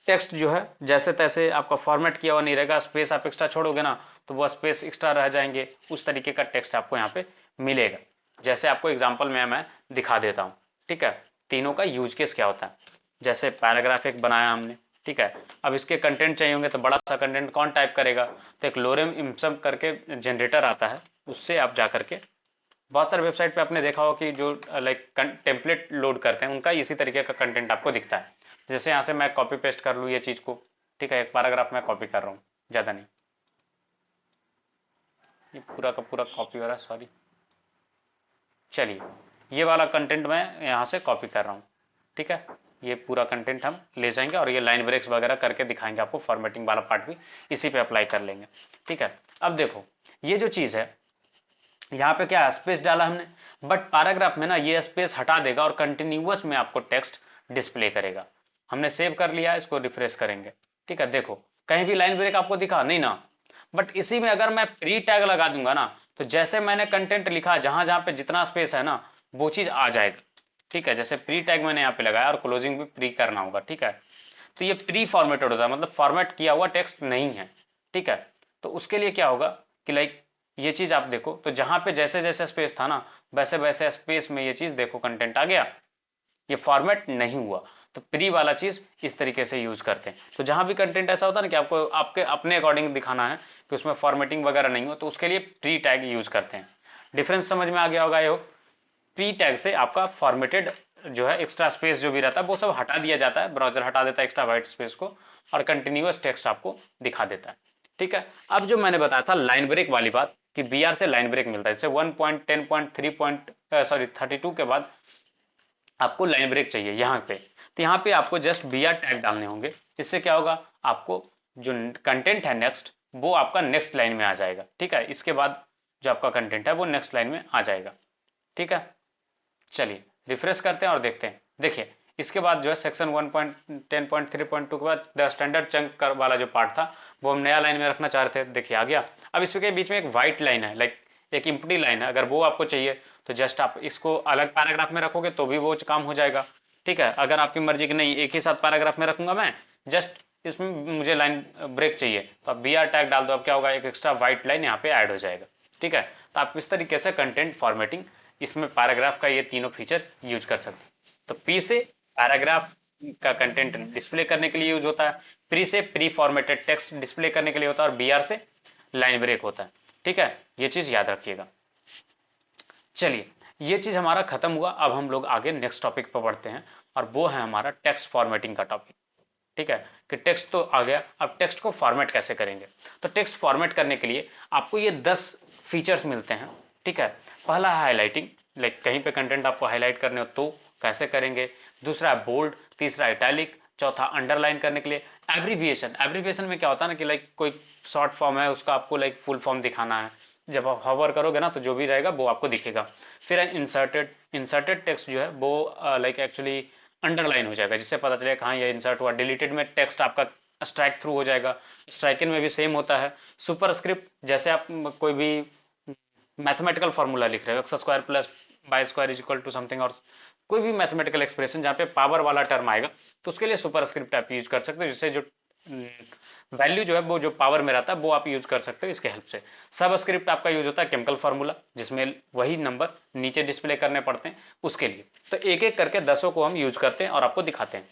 टेक्स्ट जो है जैसे तैसे आपका फॉर्मेट किया हुआ नहीं रहेगा, स्पेस आप एक्स्ट्रा छोड़ोगे ना तो वो स्पेस एक्स्ट्रा रह जाएंगे, उस तरीके का टेक्स्ट आपको यहाँ पे मिलेगा। जैसे आपको एग्जांपल में मैं दिखा देता हूँ, ठीक है, तीनों का यूज केस क्या होता है। जैसे पैराग्राफ एक बनाया हमने, ठीक है, अब इसके कंटेंट चाहिए होंगे तो बड़ा सा कंटेंट कौन टाइप करेगा, तो एक लोरेम इम्सम करके जनरेटर आता है, उससे आप जा करके बहुत सारे वेबसाइट पे आपने देखा हो कि जो टेम्पलेट लोड करते हैं उनका इसी तरीके का कंटेंट आपको दिखता है। जैसे यहाँ से मैं कॉपी पेस्ट कर लूँ ये चीज को, ठीक है, एक पैराग्राफ में कॉपी कर रहा हूँ, ज्यादा नहीं, ये पूरा का पूरा कॉपी हो रहा है, सॉरी। चलिए ये वाला कंटेंट मैं यहाँ से कॉपी कर रहा हूँ, ठीक है। ये पूरा कंटेंट हम ले जाएंगे और ये लाइन ब्रेक्स वगैरह करके दिखाएंगे आपको, फॉर्मेटिंग वाला पार्ट भी इसी पे अप्लाई कर लेंगे, ठीक है। अब देखो ये जो चीज है यहाँ पे क्या स्पेस डाला हमने, बट पैराग्राफ में ना ये स्पेस हटा देगा और कंटिन्यूअस में आपको टेक्स्ट डिस्प्ले करेगा। हमने सेव कर लिया, इसको रिफ्रेश करेंगे, ठीक है। देखो कहीं भी लाइन ब्रेक आपको दिखा नहीं ना, बट इसी में अगर मैं प्री टैग लगा दूंगा ना तो जैसे मैंने कंटेंट लिखा जहां जहां पे जितना स्पेस है ना वो चीज आ जाएगा, ठीक है। जैसे प्री टैग मैंने यहाँ पे लगाया और क्लोजिंग भी प्री करना होगा, ठीक है। तो ये प्री फॉर्मेटेड होता है, मतलब फॉर्मेट किया हुआ टेक्स्ट नहीं है, ठीक है। तो उसके लिए क्या होगा कि ये चीज आप देखो तो जहां पे जैसे जैसे स्पेस था ना वैसे वैसे स्पेस में ये चीज देखो कंटेंट आ गया, ये फॉर्मेट नहीं हुआ। तो प्री वाला चीज इस तरीके से यूज करते हैं। तो जहां भी कंटेंट ऐसा होता है ना कि आपको आपके अपने अकॉर्डिंग दिखाना है कि उसमें फॉर्मेटिंग वगैरह नहीं हो, तो उसके लिए प्री टैग यूज करते हैं। डिफरेंस समझ में आ गया होगा। ये पी टैग से आपका फॉर्मेटेड जो है एक्स्ट्रा स्पेस जो भी रहता है वो सब हटा दिया जाता है, ब्राउजर हटा देता है एक्स्ट्रा वाइट स्पेस को और कंटिन्यूअस टेक्स्ट आपको दिखा देता है। ठीक है, अब जो मैंने बताया था लाइन ब्रेक वाली बात कि बीआर से लाइन ब्रेक मिलता है, जैसे 1.10.3.32 के बाद आपको लाइन ब्रेक चाहिए यहाँ पे, तो यहाँ पे आपको जस्ट बीआर टैग डालने होंगे। इससे क्या होगा, आपको जो कंटेंट है नेक्स्ट वो आपका नेक्स्ट लाइन में आ जाएगा। ठीक है, इसके बाद जो आपका कंटेंट है वो नेक्स्ट लाइन में आ जाएगा। ठीक है, चलिए रिफ्रेश करते हैं और देखते हैं। देखिए इसके बाद जो है सेक्शन 1.10.3.2 के बाद द स्टैंडर्ड चंक वाला जो पार्ट था वो हम नया लाइन में रखना चाह रहे थे, देखिए आ गया। अब इसके बीच में एक वाइट लाइन है, लाइक एक इम्प्टी लाइन है, अगर वो आपको चाहिए तो जस्ट आप इसको अलग पैराग्राफ में रखोगे तो भी वो काम हो जाएगा। ठीक है, अगर आपकी मर्जी की नहीं एक ही साथ पैराग्राफ में रखूंगा मैं, जस्ट इसमें मुझे लाइन ब्रेक चाहिए तो आप बी आर टैग डाल दो, अब क्या होगा एक एक्स्ट्रा व्हाइट लाइन यहाँ पे ऐड हो जाएगा। ठीक है, तो आप इस तरीके से कंटेंट फॉर्मेटिंग इसमें पैराग्राफ का ये तीनों फीचर यूज कर सकते हैं। तो पी से पैराग्राफ का कंटेंट डिस्प्ले करने के लिए यूज होता है, प्री से प्री फॉर्मेटेड टेक्स्ट डिस्प्ले करने के लिए होता है और बी आर से लाइन ब्रेक होता है। ठीक है, ये चीज याद रखिएगा। चलिए ये चीज हमारा खत्म हुआ, अब हम लोग आगे नेक्स्ट टॉपिक पर बढ़ते हैं और वो है हमारा टेक्स्ट फॉर्मेटिंग का टॉपिक। ठीक है, कि टेक्स्ट तो आ गया, अब टेक्स्ट को फॉर्मेट कैसे करेंगे। तो टेक्स्ट फॉर्मेट करने के लिए आपको ये 10 फीचर्स मिलते हैं। ठीक है, पहला है हाईलाइटिंग, लाइक कहीं पे कंटेंट आपको हाईलाइट करने हो तो कैसे करेंगे। दूसरा है बोल्ड, तीसरा इटैलिक, चौथा अंडरलाइन करने के लिए एब्रीविएशन। एब्रीविएशन में क्या होता है ना कि लाइक कोई शॉर्ट फॉर्म है उसका आपको लाइक फुल फॉर्म दिखाना है, जब आप हॉवर करोगे ना तो जो भी रहेगा वो आपको दिखेगा। फिर इंसर्टेड, इंसर्टेड टेक्स्ट जो है वो लाइक एक्चुअली अंडरलाइन हो जाएगा, जिससे पता चलेगा कहाँ ये इंसर्ट हुआ। डिलीटेड में टेक्स्ट आपका स्ट्राइक थ्रू हो जाएगा। स्ट्राइकन में भी सेम होता है। सुपरस्क्रिप्ट, जैसे आप कोई भी मैथमेटिकल फॉर्मूला लिख रहे हो, X square plus Y square is equal to something, और कोई भी मैथमेटिकल एक्सप्रेशन जहाँ पे पावर वाला टर्म आएगा तो उसके लिए सुपरस्क्रिप्ट आप यूज कर सकते हो, जिससे जो वैल्यू जो है वो जो पावर में रहता है वो आप यूज कर सकते हो इसके हेल्प से। सबस्क्रिप्ट आपका यूज होता है केमिकल फार्मूला, जिसमें वही नंबर नीचे डिस्प्ले करने पड़ते हैं उसके लिए। तो एक एक करके 10 को हम यूज करते हैं और आपको दिखाते हैं।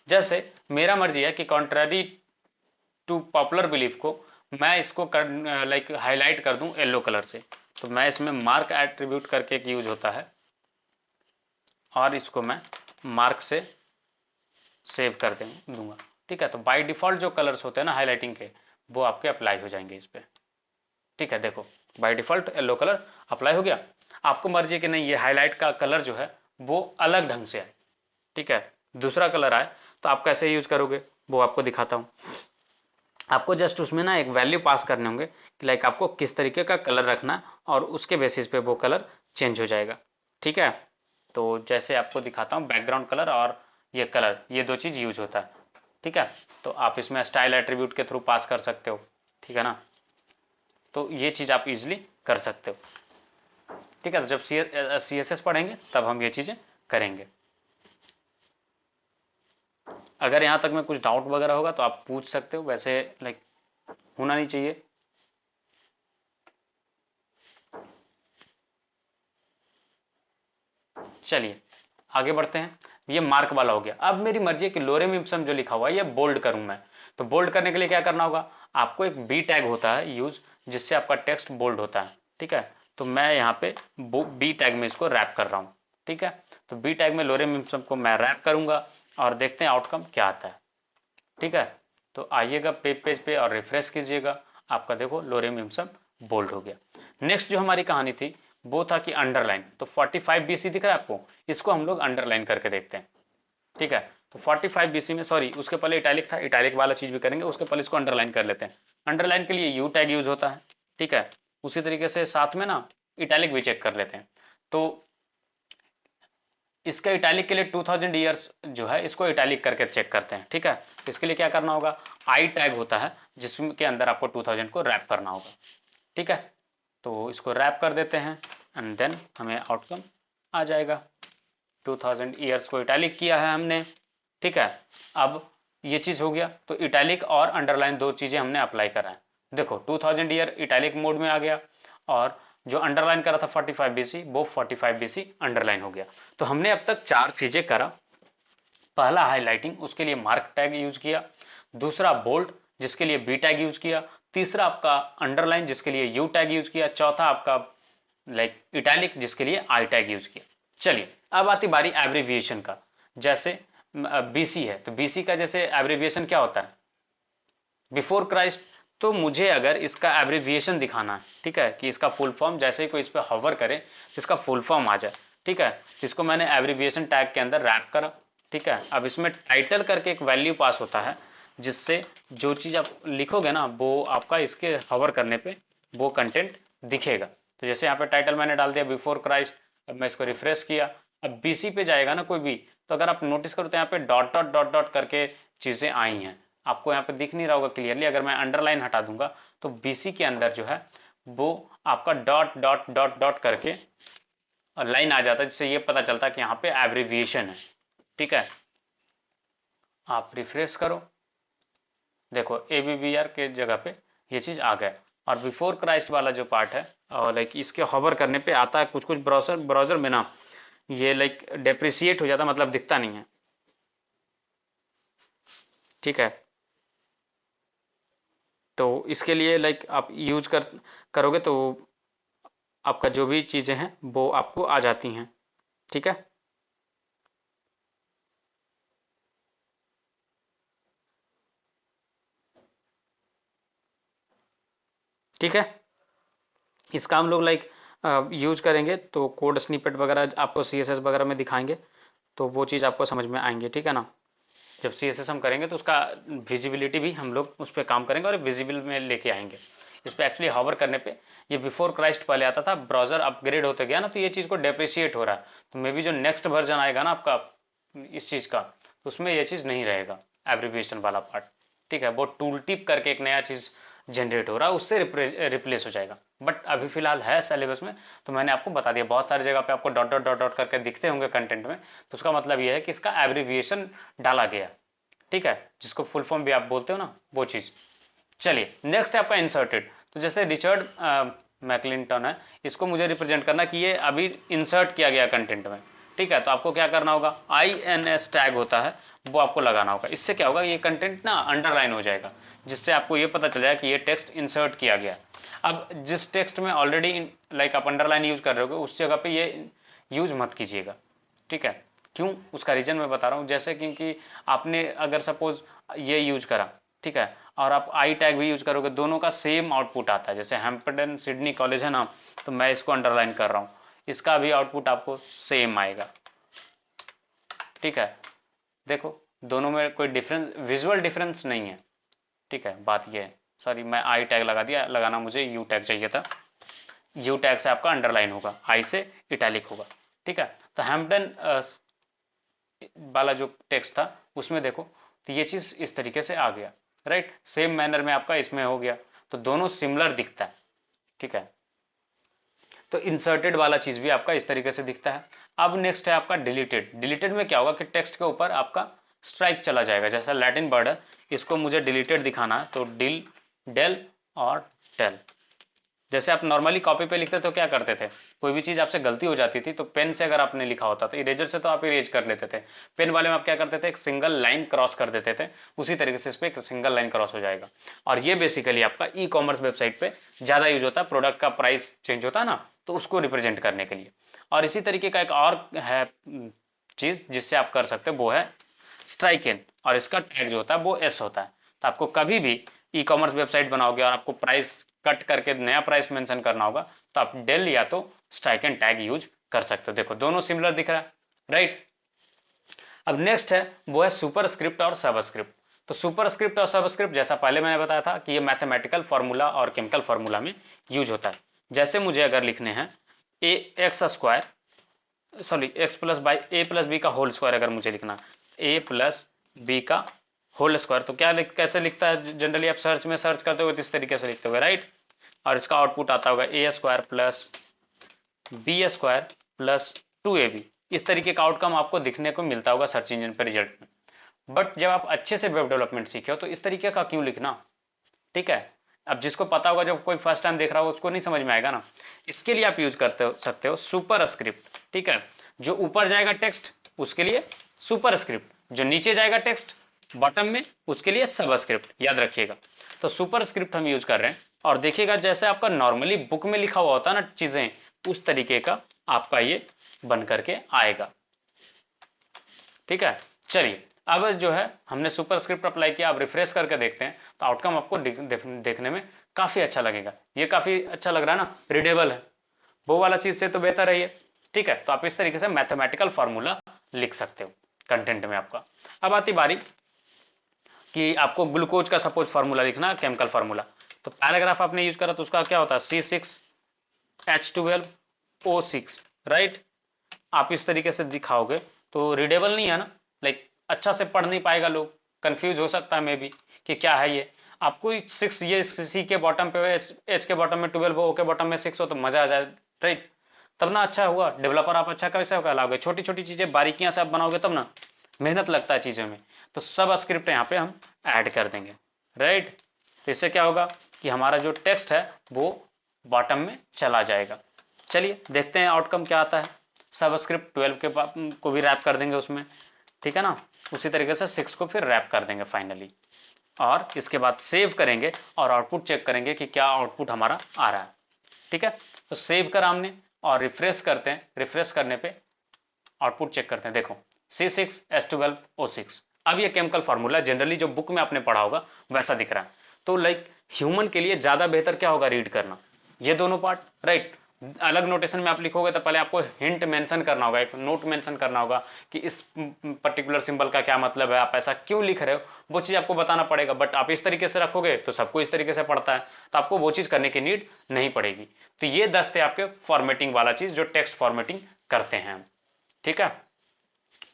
जैसे मेरा मर्जी है कि कॉन्ट्ररी टू पॉपुलर बिलीफ को मैं इसको लाइक हाईलाइट कर दूं येलो कलर से, तो मैं इसमें मार्क एट्रीब्यूट करके एक यूज होता है और इसको मैं मार्क से सेव कर दूंगा। ठीक है, तो बाय डिफॉल्ट जो कलर्स होते हैं ना हाईलाइटिंग के वो आपके अप्लाई हो जाएंगे इस पे। ठीक है, देखो by default yellow colour apply हो गया। आपको मर्जी है कि नहीं ये हाईलाइट का कलर जो है वो अलग ढंग से आए। ठीक है, दूसरा कलर आए तो आप कैसे यूज करोगे वो आपको दिखाता हूं। आपको जस्ट उसमें ना एक वैल्यू पास करने होंगे कि लाइक आपको किस तरीके का कलर रखना और उसके बेसिस पे वो कलर चेंज हो जाएगा। ठीक है, तो जैसे आपको दिखाता हूँ बैकग्राउंड कलर और ये कलर, ये दो चीज यूज होता है। ठीक है, तो आप इसमें स्टाइल एट्रीब्यूट के थ्रू पास कर सकते हो। ठीक है ना, तो ये चीज आप इजिली कर सकते हो। ठीक है, तो जब CSS पढ़ेंगे तब हम ये चीजें करेंगे। अगर यहाँ तक में कुछ डाउट वगैरह होगा तो आप पूछ सकते हो, वैसे लाइक होना नहीं चाहिए। चलिए आगे बढ़ते हैं। ये मार्क वाला हो गया। अब मेरी मर्जी है कि लोरेम इप्सम जो लिखा हुआ है ये बोल्ड करूं मैं, तो बोल्ड करने के लिए क्या करना होगा, आपको एक बी टैग होता है यूज, जिससे आपका टेक्स्ट बोल्ड होता है। ठीक है, तो मैं यहाँ पे बी टैग में इसको रैप कर रहा हूँ। ठीक है, तो बी टैग में लोरेम इप्सम को मैं रैप करूंगा और देखते हैं आउटकम क्या आता है। ठीक है, तो आइएगा पेज पे और रिफ्रेश कीजिएगा, आपका देखो लोरेम इप्सम बोल्ड हो गया। नेक्स्ट जो हमारी कहानी थी वो था कि अंडरलाइन, तो 45 BC दिख रहा है आपको, इसको हम लोग अंडरलाइन करके देखते हैं। ठीक है, तो 45 BC में, सॉरी उसके पहले इटैलिक था, इटैलिक वाला चीज भी करेंगे, उसके पहले इसको अंडरलाइन कर लेते हैं। अंडरलाइन के लिए यू टैग यूज होता है। ठीक है, उसी तरीके से साथ में ना इटैलिक भी चेक कर लेते हैं। तो इसका इटैलिक के लिए 2000 ईयर्स जो है इसको इटैलिक करके चेक करते हैं। ठीक है, तो इसके लिए क्या करना होगा, आई टैग होता है जिसके अंदर आपको 2000 को रैप करना होगा। ठीक है, तो इसको रैप कर देते हैं एंड देन हमें आउटकम आ जाएगा। 2000 ईयर्स को इटैलिक किया है हमने। ठीक है, अब ये चीज हो गया, तो इटैलिक और अंडरलाइन दो चीजें हमने अप्लाई करा है। देखो 2000 ईयर इटैलिक मोड में आ गया और जो अंडरलाइन करा था 45 BC वो 45 BC अंडरलाइन हो गया। तो हमने अब तक 4 चीजें करा। पहला हाईलाइटिंग, उसके लिए मार्क टैग यूज किया। दूसरा बोल्ड, जिसके लिए बी टैग यूज किया। तीसरा आपका अंडरलाइन, जिसके लिए यू टैग यूज किया। चौथा आपका लाइक इटैलिक जिसके लिए आई टैग यूज किया। चलिए अब आती बारी एब्रिविएशन का। जैसे बीसी है तो बीसी का जैसे एब्रिविएशन क्या होता है, बिफोर क्राइस्ट। तो मुझे अगर इसका एब्रिविएशन दिखाना है, ठीक है, कि इसका फुल फॉर्म, जैसे ही कोई इस पर हॉवर करे तो इसका फुल फॉर्म आ जाए, ठीक है, इसको मैंने एब्रिविएशन टैग के अंदर रैप करा, ठीक है। अब इसमें टाइटल करके एक वैल्यू पास होता है, जिससे जो चीज आप लिखोगे ना वो आपका इसके हॉवर करने पे वो कंटेंट दिखेगा। तो जैसे यहाँ पे टाइटल मैंने डाल दिया बिफोर क्राइस्ट, अब मैं इसको रिफ्रेश किया, अब बीसी पे जाएगा ना कोई भी, तो अगर आप नोटिस करो तो यहाँ पे डॉट डॉट डॉट डॉट करके चीजें आई हैं, आपको यहाँ पे दिख नहीं रहा होगा क्लियरली। अगर मैं अंडरलाइन हटा दूंगा तो बीसी के अंदर जो है वो आपका डॉट डॉट डॉट डॉट करके लाइन आ जाता है, जिससे ये पता चलता है कि यहाँ पे एब्रिविएशन है, ठीक है। आप रिफ्रेश करो, देखो ABBR के जगह पे ये चीज आ गया। और बिफोर क्राइस्ट वाला जो पार्ट है, और लाइक इसके हॉवर करने पे आता है कुछ कुछ ब्राउजर में ना ये लाइक डेप्रिसिएट हो जाता, मतलब दिखता नहीं है, ठीक है। तो इसके लिए लाइक आप यूज करोगे तो आपका जो भी चीजें हैं वो आपको आ जाती हैं, ठीक है। ठीक है, इसका हम लोग लाइक यूज करेंगे तो कोड स्निपेट वगैरह आपको CSS वगैरह में दिखाएंगे, तो वो चीज़ आपको समझ में आएंगे, ठीक है ना। जब CSS हम करेंगे तो उसका विजिबिलिटी भी हम लोग उस पर काम करेंगे और विजिबल में लेके आएंगे। इस पर एक्चुअली हॉवर करने पे ये बिफोर क्राइस्ट पहले आता था, ब्राउजर अपग्रेड होते गया ना तो ये चीज़ को डेप्रिशिएट हो रहा है, तो मे बी जो नेक्स्ट वर्जन आएगा ना आपका इस चीज़ का, तो उसमें ये चीज़ नहीं रहेगा एब्रिविएशन वाला पार्ट, ठीक है। वो टूल टिप करके एक नया चीज़ जनरेट हो रहा है, उससे रिप्लेस हो जाएगा। बट अभी फिलहाल है सिलेबस में, तो मैंने आपको बता दिया। बहुत सारी जगह पे आपको डॉट डॉट डॉट डॉट करके दिखते होंगे कंटेंट में, तो उसका मतलब ये है कि इसका एब्रिविएशन डाला गया, ठीक है, जिसको फुल फॉर्म भी आप बोलते हो ना वो चीज़। चलिए नेक्स्ट है आपका इंसर्टेड। तो जैसे रिचर्ड मैकलिंटन है, इसको मुझे रिप्रेजेंट करना कि ये अभी इंसर्ट किया गया कंटेंट में, ठीक है। तो आपको क्या करना होगा, INS टैग होता है वो आपको लगाना होगा। इससे क्या होगा, ये कंटेंट ना अंडरलाइन हो जाएगा, जिससे आपको ये पता चल जाएगा कि ये टेक्स्ट इंसर्ट किया गया। अब जिस टेक्स्ट में ऑलरेडी लाइक आप अंडरलाइन यूज कर रहे हो उस जगह पे ये यूज मत कीजिएगा, ठीक है। क्यों, उसका रीजन मैं बता रहा हूँ। जैसे क्योंकि आपने अगर सपोज ये यूज करा, ठीक है, और आप आई टैग भी यूज करोगे, दोनों का सेम आउटपुट आता है। जैसे हैम्पटन सिडनी कॉलेज है ना, तो मैं इसको अंडरलाइन कर रहा हूँ, इसका भी आउटपुट आपको सेम आएगा, ठीक है। देखो दोनों में कोई डिफरेंस, विजुअल डिफरेंस नहीं है, ठीक है। बात ये है, सॉरी मैं आई टैग लगा दिया, लगाना मुझे यू टैग चाहिए था। यू टैग से आपका अंडरलाइन होगा, आई से इटैलिक होगा, ठीक है। तो हैम्पटन वाला जो टेक्स्ट था उसमें देखो तो ये चीज इस तरीके से आ गया, राइट। सेम मैनर में आपका इसमें हो गया, तो दोनों सिमिलर दिखता है, ठीक है। तो इंसर्टेड वाला चीज भी आपका इस तरीके से दिखता है। अब नेक्स्ट है आपका डिलीटेड। डिलीटेड में क्या होगा कि टेक्स्ट के ऊपर आपका स्ट्राइक चला जाएगा, जैसा लैटिन वर्ड है, इसको मुझे डिलीटेड दिखाना है तो डिल डेल और टेल। जैसे आप नॉर्मली कॉपी पे लिखते तो क्या करते थे, कोई भी चीज आपसे गलती हो जाती थी तो पेन से अगर आपने लिखा होता तो इरेजर से तो आप इरेज कर लेते थे, पेन वाले में आप क्या करते थे, एक सिंगल लाइन क्रॉस कर देते थे, उसी तरीके से इस पर एक सिंगल लाइन क्रॉस हो जाएगा। और ये बेसिकली आपका ई-कॉमर्स वेबसाइट पे ज्यादा यूज होता है, प्रोडक्ट का प्राइस चेंज होता है ना, तो उसको रिप्रेजेंट करने के लिए। और इसी तरीके का एक और है चीज जिससे आप कर सकते हो, वो है स्ट्राइक इन, और इसका टैग जो होता है वो S होता है। तो आपको कभी भी ई कॉमर्स वेबसाइट बनाओगे और आपको प्राइस कट करके नया प्राइस मेंशन करना होगा, तो आप डेल या तो स्ट्राइक एंड टैग यूज कर सकते हो। देखो दोनों सिमिलर दिख रहा है, राइट। अब नेक्स्ट है वो है सुपर स्क्रिप्ट और सबस्क्रिप्ट। तो सुपर स्क्रिप्ट और सबस्क्रिप्ट जैसा पहले मैंने बताया था कि ये मैथमेटिकल फार्मूला और केमिकल फार्मूला में यूज होता है। जैसे मुझे अगर लिखने हैं X plus y A plus B का होल स्क्वायर, अगर मुझे लिखना ए प्लस बी का होल स्क्वायर, तो क्या कैसे लिखता है, जनरली आप सर्च में सर्च करते हो तो इस तरीके से लिखते हो, राइट। और इसका आउटपुट आता होगा a square plus b square plus 2ab। इस तरीके का आउटकम आपको दिखने को मिलता होगा सर्च इंजन पर रिजल्ट में। बट जब आप अच्छे से वेब डेवलपमेंट सीखे हो तो इस तरीके का क्यों लिखना, ठीक है। अब जिसको पता होगा, जब कोई फर्स्ट टाइम देख रहा हो उसको नहीं समझ में आएगा ना, इसके लिए आप यूज करते हो सकते हो सुपर स्क्रिप्ट, ठीक है। जो ऊपर जाएगा टेक्स्ट उसके लिए सुपर स्क्रिप्ट, जो नीचे जाएगा टेक्स्ट बॉटम में उसके लिए सब स्क्रिप्ट, याद रखिएगा। तो सुपर स्क्रिप्ट हम यूज कर रहे हैं। और देखिएगा जैसे आपका नॉर्मली बुक में लिखा हुआ होता है ना चीजें, उस तरीके का आपका ये बन करके आएगा। ठीक है, चलिए अब जो है हमने सुपरस्क्रिप्ट अप्लाई किया, अब रिफ्रेश करके देखते हैं तो आउटकम आपको देखने में काफी अच्छा लगेगा। ये काफी अच्छा लग रहा है ना, रीडेबल है, वो वाला चीज से तो बेहतर है ये। ठीक है, तो आप इस तरीके से मैथमेटिकल फॉर्मूला लिख सकते हो कंटेंट में आपका। अब आती बारी कि आपको ग्लूकोज का सपोज फार्मूला लिखना, केमिकल फार्मूला, तो पैराग्राफ आपने यूज करा तो उसका क्या होता है C6H12O6, राइट। आप इस तरीके से दिखाओगे तो रीडेबल नहीं है ना, लाइक अच्छा से पढ़ नहीं पाएगा, लोग कंफ्यूज हो सकता है मे बी कि क्या है ये। आपको 6 ये सी के बॉटम पे एच के बॉटम में 12 हो, ओ के बॉटम में 6 हो तो मजा आ जाए, राइट। तब ना अच्छा हुआ, डेवलपर आप अच्छा कैसे कहलाओगे, छोटी छोटी चीजें बारीकियां से आप बनाओगे तब ना, मेहनत लगता है चीजों में। तो सब स्क्रिप्ट यहाँ पे हम ऐड कर देंगे, राइट। तो इससे क्या होगा कि हमारा जो टेक्स्ट है वो बॉटम में चला जाएगा। चलिए देखते हैं आउटकम क्या आता है। सब स्क्रिप्ट 12 के को भी रैप कर देंगे उसमें, ठीक है ना। उसी तरीके से 6 को फिर रैप कर देंगे फाइनली, और इसके बाद सेव करेंगे और आउटपुट चेक करेंगे कि क्या आउटपुट हमारा आ रहा है। ठीक है, तो सेव करा हमने और रिफ्रेश करते हैं। रिफ्रेश करने पे आउटपुट चेक करते हैं, देखो C6H12O6। अब ये केमिकल फार्मूला जनरली जो बुक में आपने पढ़ा होगा वैसा दिख रहा है। तो लाइक ह्यूमन के लिए ज्यादा बेहतर क्या होगा, रीड करना ये दोनों पार्ट, राइट। अलग नोटेशन में आप लिखोगे तो पहले आपको हिंट मेंशन करना होगा, एक नोट मेंशन करना होगा कि इस पर्टिकुलर सिंबल का क्या मतलब है, आप ऐसा क्यों लिख रहे हो, वो चीज आपको बताना पड़ेगा। बट आप इस तरीके से रखोगे तो सबको इस तरीके से पढ़ता है, तो आपको वो चीज करने की नीड नहीं पड़ेगी। तो ये 10 थे आपके फॉर्मेटिंग वाला चीज जो टेक्स्ट फॉर्मेटिंग करते हैं हम। ठीक है,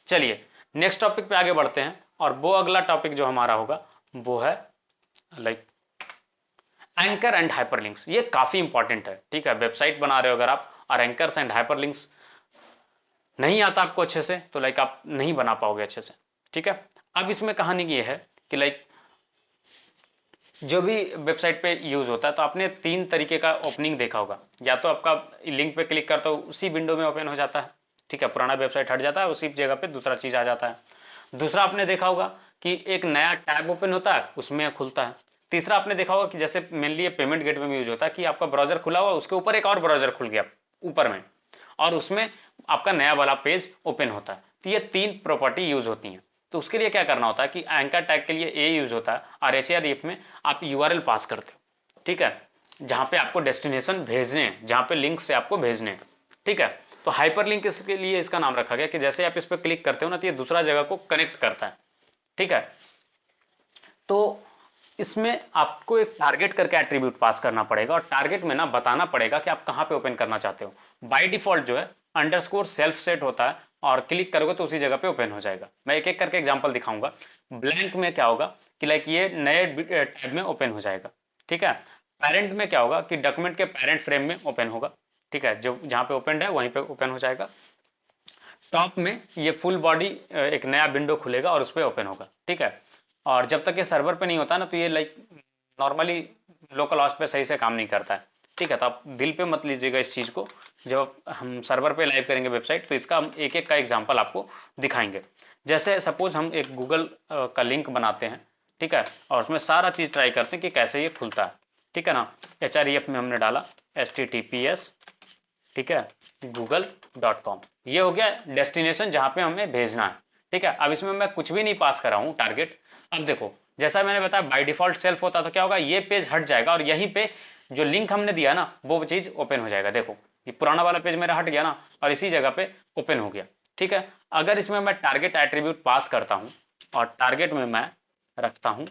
चलिए नेक्स्ट टॉपिक पे आगे बढ़ते हैं, और वो अगला टॉपिक जो हमारा होगा वो है लाइक एंकर एंड हाइपरलिंक्स। ये काफी इंपॉर्टेंट है, ठीक है। वेबसाइट बना रहे हो अगर आप और एंकर्स एंड हाइपरलिंक्स नहीं आता आपको अच्छे से, तो लाइक आप नहीं बना पाओगे अच्छे से। ठीक है, अब इसमें कहानी ये है कि लाइक जो भी वेबसाइट पे यूज होता है तो आपने 3 तरीके का ओपनिंग देखा होगा। या तो आपका लिंक पे क्लिक करते हो उसी विंडो में ओपन हो जाता है, ठीक है, पुराना वेबसाइट हट जाता है, उसी जगह पे दूसरा चीज आ जाता है। दूसरा आपने देखा होगा कि एक नया टैब ओपन होता है, उसमें खुलता है। तीसरा आपने देखा होगा कि जैसे मेनली ये पेमेंट गेटवे में यूज होता है कि आपका ब्राउजर खुला हुआ, उसके ऊपर एक और ब्राउजर खुल गया ऊपर में, और उसमें आपका नया वाला पेज ओपन होता है। तो ये 3 प्रॉपर्टी यूज होती हैं। तो उसके लिए क्या करना होता है कि एंकर टैग के लिए ए यूज होता है, और एचआरएफ में आप यूआरएल पास करते हो, ठीक है, जहां पे आपको डेस्टिनेशन भेजने हैं, जहां पे लिंक से आपको भेजने हैं। ठीक है, तो हाइपरलिंक इसके लिए इसका नाम रखा गया कि जैसे आप इस पर क्लिक करते हो ना तो ये दूसरा जगह को कनेक्ट करता है। ठीक है, तो इसमें आपको एक टारगेट करके एट्रीब्यूट पास करना पड़ेगा, और टारगेट में ना बताना पड़ेगा कि आप कहां पे ओपन करना चाहते हो। बाय डिफॉल्ट जो है अंडरस्कोर सेल्फ सेट होता है, और क्लिक करोगे तो उसी जगह पे ओपन हो जाएगा। मैं एक एक करके एग्जांपल दिखाऊंगा। ब्लैंक में क्या होगा कि लाइक ये नए टैब में ओपन हो जाएगा। ठीक है, पेरेंट में क्या होगा कि डॉक्यूमेंट के पेरेंट फ्रेम में ओपन होगा। ठीक है, जो जहां पे ओपन है वहीं पे ओपन हो जाएगा। टॉप में ये फुल बॉडी एक नया विंडो खुलेगा और उस पर ओपन होगा। ठीक है, और जब तक ये सर्वर पे नहीं होता ना तो ये लाइक नॉर्मली लोकल हॉस्ट पे सही से काम नहीं करता है। ठीक है, तो आप दिल पे मत लीजिएगा इस चीज को। जब हम सर्वर पे लाइव करेंगे वेबसाइट तो इसका हम एक एक का एग्जांपल आपको दिखाएंगे। जैसे सपोज हम एक गूगल का लिंक बनाते हैं, ठीक है, और उसमें सारा चीज ट्राई करते हैं कि कैसे ये खुलता है। ठीक है ना, HREF में हमने डाला HTTPS, ठीक है, google.com। ये हो गया डेस्टिनेशन जहां पे हमें भेजना है। ठीक है, अब इसमें मैं कुछ भी नहीं पास कर रहा हूं टारगेट। अब देखो जैसा मैंने बताया बाय डिफॉल्ट सेल्फ होता तो क्या होगा, ये पेज हट जाएगा और यहीं पे जो लिंक हमने दिया ना वो चीज ओपन हो जाएगा। देखो ये पुराना वाला पेज मेरा हट गया ना और इसी जगह पे ओपन हो गया। ठीक है, अगर इसमें मैं टारगेट एट्रीब्यूट पास करता हूं और टारगेट में मैं रखता हूं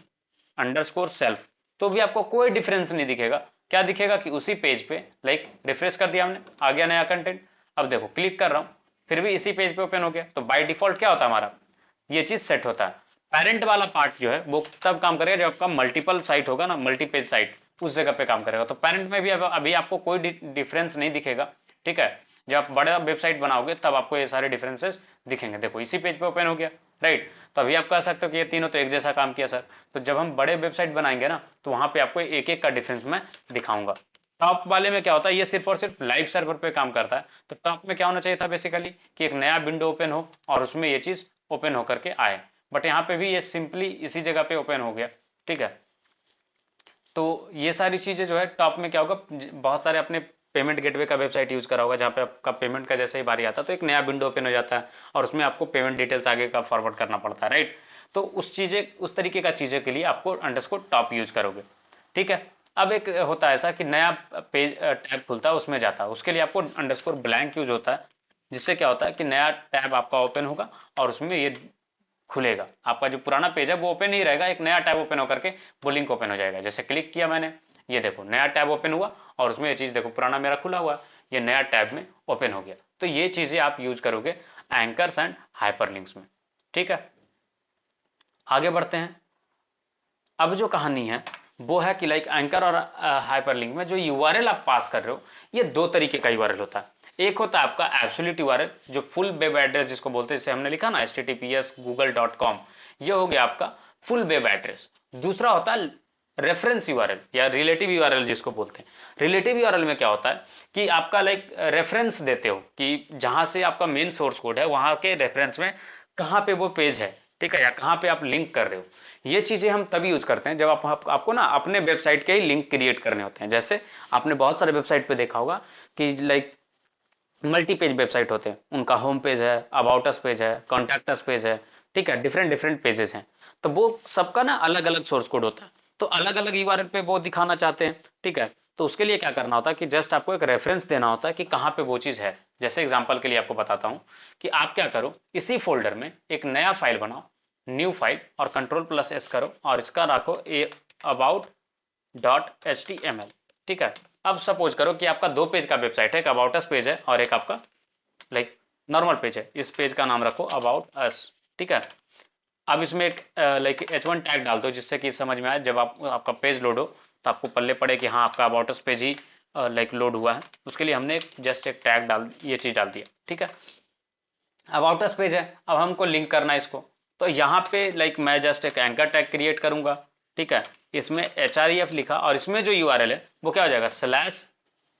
अंडरस्कोर सेल्फ, तो भी आपको कोई डिफरेंस नहीं दिखेगा। क्या दिखेगा कि उसी पेज पे लाइक रिफ्रेश कर दिया हमने, आ गया नया कंटेंट। अब देखो क्लिक कर रहा हूं फिर भी इसी पेज पे ओपन हो गया। तो बाय डिफॉल्ट क्या होता है हमारा, ये चीज सेट होता है। पेरेंट वाला पार्ट जो है वो तब काम करेगा जब आपका मल्टीपल साइट होगा ना, मल्टी पेज साइट, उस जगह पे काम करेगा। तो पेरेंट में भी अभी आपको कोई डिफरेंस नहीं दिखेगा। ठीक है, जब आप बड़ा वेबसाइट बनाओगे तब आपको ये सारे डिफरेंसेस दिखेंगे। देखो इसी पेज पे ओपन हो गया, राइट। तो अभी आप कह सकते हो कि ये तीनों तो एक जैसा काम किया सर। तो जब हम बड़े वेबसाइट बनाएंगे ना तो वहां पे आपको एक एक का डिफरेंस मैं दिखाऊंगा। टॉप वाले में क्या होता है, ये सिर्फ और सिर्फ लाइव सर्वर पे काम करता है। तो टॉप में क्या होना चाहिए था बेसिकली कि एक नया विंडो ओपन हो और उसमें ये चीज ओपन होकर के आए। बट यहाँ पे भी ये सिंपली इसी जगह पे ओपन हो गया। ठीक है, तो ये सारी चीजें जो है टॉप में क्या होगा, बहुत सारे अपने पेमेंट गेटवे का वेबसाइट यूज करा होगा, जहाँ पे आपका पेमेंट का जैसे ही बारी आता है तो एक नया विंडो ओपन हो जाता है और उसमें आपको पेमेंट डिटेल्स आगे का फॉरवर्ड करना पड़ता है, राइट। तो उस तरीके का चीज़ें के लिए आपको अंडरस्कोर टॉप यूज करोगे, ठीक है। अब एक होता है ऐसा कि नया पेज टैब खुलता है, उसमें जाता है, उसके लिए आपको अंडरस्कोर ब्लैंक यूज होता है, जिससे क्या होता है कि नया टैब आपका ओपन होगा और उसमें ये खुलेगा, आपका जो पुराना पेज है वो ओपन नहीं रहेगा, एक नया टैब ओपन होकर के वो लिंक ओपन हो जाएगा। जैसे क्लिक किया मैंने, ये देखो नया टैब ओपन हुआ और उसमें ये चीज़ देखो पुराना मेरा खुला हुआ, ये नया टैब में ओपन हो गया। तो ये चीज़ें आप यूज करोगे एंकर्स एंड हाइपरलिंक्स में, ठीक है। आगे बढ़ते हैं। अब जो कहानी है वो है कि लाइक एंकर और हाइपरलिंक में जो यूआरएल आप पास कर रहे हो, ये दो तरीके का यूआरएल होता है। एक होता है आपका एब्सोल्यूट यूआरएल, जो फुल वेब एड्रेस जिसको बोलते हैं, जैसे हमने लिखा ना https google.com, ये हो गया आपका फुल वेब एड्रेस। दूसरा होता है रेफरेंस यूआरएल या रिलेटिव यूआरएल जिसको बोलते हैं। रिलेटिव यूआरएल में क्या होता है कि आपका लाइक रेफरेंस देते हो कि जहां से आपका मेन सोर्स कोड है वहां के रेफरेंस में कहाँ पे वो पेज है, ठीक है, या कहाँ पे आप लिंक कर रहे हो। ये चीजें हम तभी यूज करते हैं जब आपको ना अपने वेबसाइट के ही लिंक क्रिएट करने होते हैं। जैसे आपने बहुत सारे वेबसाइट पे देखा होगा कि लाइक मल्टी पेज वेबसाइट होते हैं, उनका होम पेज है, अबाउट अस पेज है, कॉन्टैक्ट अस पेज है, ठीक है, डिफरेंट डिफरेंट पेजेस हैं। तो वो सबका ना अलग अलग सोर्स कोड होता है, तो अलग अलग यूआरएल पे वो दिखाना चाहते हैं, ठीक है। तो उसके लिए क्या करना होता है कि जस्ट आपको एक रेफरेंस देना होता है कि कहाँ पे वो चीज़ है। जैसे एग्जाम्पल के लिए आपको बताता हूँ कि आप क्या करो, इसी फोल्डर में एक नया फाइल बनाओ, न्यू फाइल, और कंट्रोल+S करो और इसका रखो about.html, ठीक है। अब सपोज करो कि आपका दो पेज का वेबसाइट है, एक अबाउट अस पेज है और एक आपका लाइक नॉर्मल पेज है। इस पेज का नाम रखो अबाउट अस, ठीक है। अब इसमें एक लाइक H1 टैग डाल दो, जिससे कि समझ में आए जब आपका पेज लोड हो तो आपको पल्ले पड़े कि हाँ आपका about us page he like load हुआ है। उसके लिए हमने जस्ट एक टैग ये चीज डाल दिया, ठीक है। अबाउट अस पेज है, अब हमको लिंक करना है इसको, तो यहाँ पे लाइक मैं जस्ट एक एंकर टैग क्रिएट करूंगा, ठीक है। इसमें href लिखा और इसमें जो यूआरएल है वो क्या हो जाएगा स्लैश,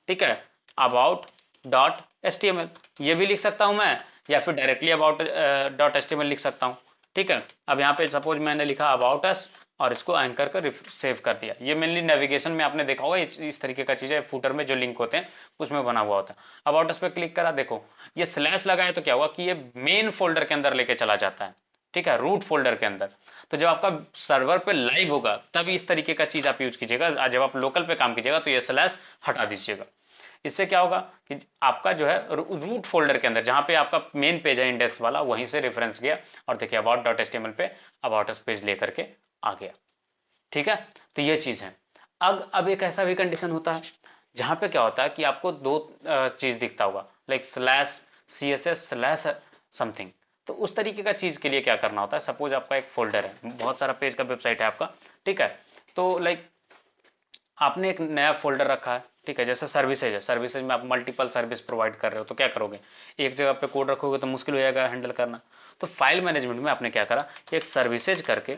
ठीक है, about.html, ये भी लिख सकता हूं मैं, या फिर डायरेक्टली about.html लिख सकता हूं, ठीक है। अब यहाँ पे सपोज मैंने लिखा अबाउट अस और इसको एंकर कर सेव कर दिया। ये मेनली नेविगेशन में आपने देखा होगा, इस तरीके का चीज है, फूटर में जो लिंक होते हैं उसमें बना हुआ होता है। अबाउट अस पे क्लिक करा, देखो ये स्लैश लगा है तो क्या हुआ कि ये मेन फोल्डर के अंदर लेके चला जाता है, ठीक है, रूट फोल्डर के अंदर। तो जब आपका सर्वर पे लाइव होगा तब इस तरीके का चीज आप यूज कीजिएगा, जब आप लोकल पे काम कीजिएगा तो ये स्लैश हटा दीजिएगा। इससे क्या होगा कि आपका जो है रूट फोल्डर के अंदर जहां पे आपका मेन पेज है इंडेक्स वाला, वहीं से रेफरेंस गया और देखिए about.html पे अबाउट अस पेज लेकर के आ गया, ठीक है। तो ये चीज है। अब एक ऐसा भी कंडीशन होता है जहां पे क्या होता है कि आपको दो चीज दिखता होगा, like slash CSS slash something. तो उस तरीके का चीज के लिए क्या करना होता है, सपोज आपका एक फोल्डर है, बहुत सारा पेज का वेबसाइट है आपका, ठीक है। तो लाइक आपने एक नया फोल्डर रखा है, ठीक है, जैसे सर्विसेज है, सर्विसेज में आप मल्टीपल सर्विस प्रोवाइड कर रहे हो, तो क्या करोगे, एक जगह पे कोड रखोगे तो मुश्किल हो जाएगा हैंडल करना। तो फाइल मैनेजमेंट में आपने क्या करा कि एक सर्विसेज करके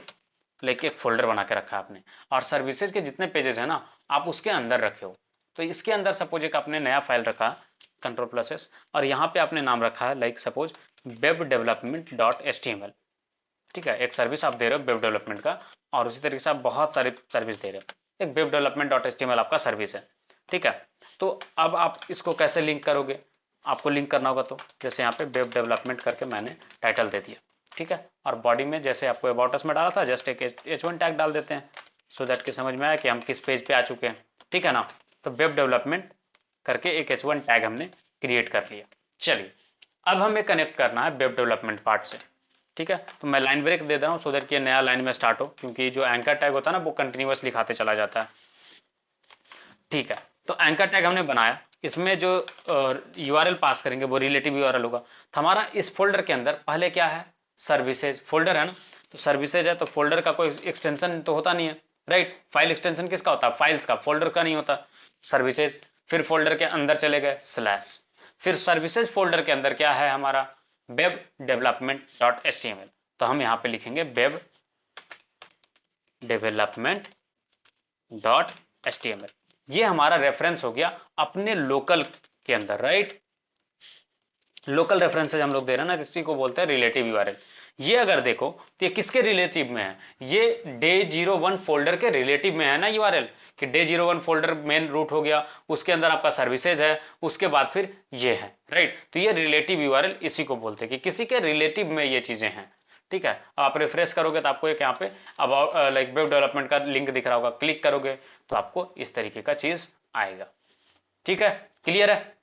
लेके एक फोल्डर बना के रखा आपने, और सर्विसेज के जितने पेजेस है ना आप उसके अंदर रखे हो। तो इसके अंदर सपोज एक आपने नया फाइल रखा कंट्रोल+S, और यहाँ पे आपने नाम रखा है लाइक सपोज web-development.html, ठीक है। एक सर्विस आप दे रहे हो वेब डेवलपमेंट का, और उसी तरीके से आप बहुत सारी सर्विस दे रहे हो, एक web-development.html आपका सर्विस है, ठीक है। तो अब आप इसको कैसे लिंक करोगे, आपको लिंक करना होगा, तो जैसे यहाँ पे वेब डेवलपमेंट करके मैंने टाइटल दे दिया, ठीक है, और बॉडी में जैसे आपको अबाउट अस में डाला था जस्ट एक H1 टैग डाल देते हैं, सो दैट कि समझ में आया कि हम किस पेज पे आ चुके हैं, ठीक है ना। तो वेब डेवलपमेंट करके एक H1 टैग हमने क्रिएट कर लिया। चलिए अब हमें कनेक्ट करना है वेब डेवलपमेंट पार्ट से, ठीक है। तो मैं लाइन ब्रेक दे रहा हूँ सो दैट कि नया लाइन में स्टार्ट हो, क्योंकि जो एंकर टैग होता है ना वो कंटिन्यूअस लिखाते चला जाता है, ठीक है। तो एंकर टैग हमने बनाया, इसमें जो यूआरएल पास करेंगे वो रिलेटिव यूआरएल होगा। तो हमारा इस फोल्डर के अंदर पहले क्या है, सर्विसेज फोल्डर है ना, तो सर्विसेज है तो फोल्डर का कोई एक्सटेंशन तो होता नहीं है, राइट। फाइल एक्सटेंशन किसका होता है, फाइल्स का, फोल्डर का नहीं होता, सर्विसेज। फिर फोल्डर के अंदर चले गए स्लैश, फिर सर्विसेज फोल्डर के अंदर क्या है हमारा वेब डेवलपमेंट डॉट HTML, तो हम यहाँ पे लिखेंगे वेब डेवलपमेंट डॉट HTML। ये हमारा रेफरेंस हो गया अपने लोकल के अंदर, राइट। लोकल रेफरेंसेज हम लोग दे रहे हैं ना, इसी को बोलते हैं रिलेटिव यूआरएल। ये अगर देखो तो ये किसके रिलेटिव में है, ये day01 फोल्डर के रिलेटिव में है ना यूआरएल, कि day01 फोल्डर मेन रूट हो गया, उसके अंदर आपका सर्विसेज है, उसके बाद फिर ये है, राइट। तो ये रिलेटिव यूआरएल इसी को बोलते हैं कि किसी के रिलेटिव में ये चीजें हैं, ठीक है। आप रिफ्रेश करोगे तो आपको एक यहाँ पे अबाउट लाइक वेब डेवलपमेंट का लिंक दिख रहा होगा, क्लिक करोगे तो आपको इस तरीके का चीज आएगा, ठीक है। क्लियर है,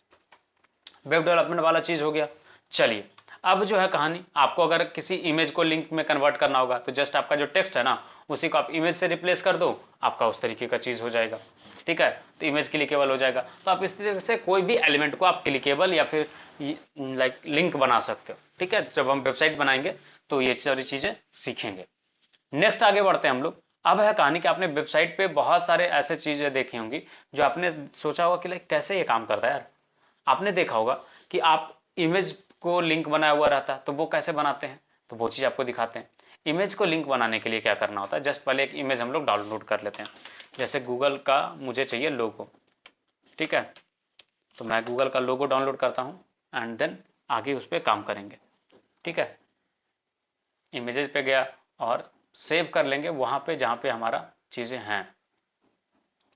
वेब डेवलपमेंट वाला चीज हो गया। चलिए अब जो है कहानी, आपको अगर किसी इमेज को लिंक में कन्वर्ट करना होगा तो जस्ट आपका जो टेक्स्ट है ना उसी को आप इमेज से रिप्लेस कर दो, आपका उस तरीके का चीज हो जाएगा, ठीक है। तो इमेज क्लिकेबल हो जाएगा। तो आप इस तरीके से कोई भी एलिमेंट को आप क्लिकेबल या फिर लाइक लिंक बना सकते हो, ठीक है। जब हम वेबसाइट बनाएंगे तो ये सारी चीजें सीखेंगे। नेक्स्ट आगे बढ़ते हैं हम लोग। अब है कहानी कि आपने वेबसाइट पे बहुत सारे ऐसे चीजें देखी होंगी जो आपने सोचा होगा कि लाइक कैसे ये काम करता है यार। आपने देखा होगा कि आप इमेज को लिंक बनाया हुआ रहता है, तो वो कैसे बनाते हैं, तो वो चीज आपको दिखाते हैं। इमेज को लिंक बनाने के लिए क्या करना होता है, जस्ट पहले एक इमेज हम लोग डाउनलोड कर लेते हैं। जैसे गूगल का मुझे चाहिए लोगो, ठीक है। तो मैं गूगल का लोगो डाउनलोड करता हूँ एंड देन आगे उस पर काम करेंगे, ठीक है। इमेजेस पे गया और सेव कर लेंगे वहां पे जहां पे हमारा चीजें हैं,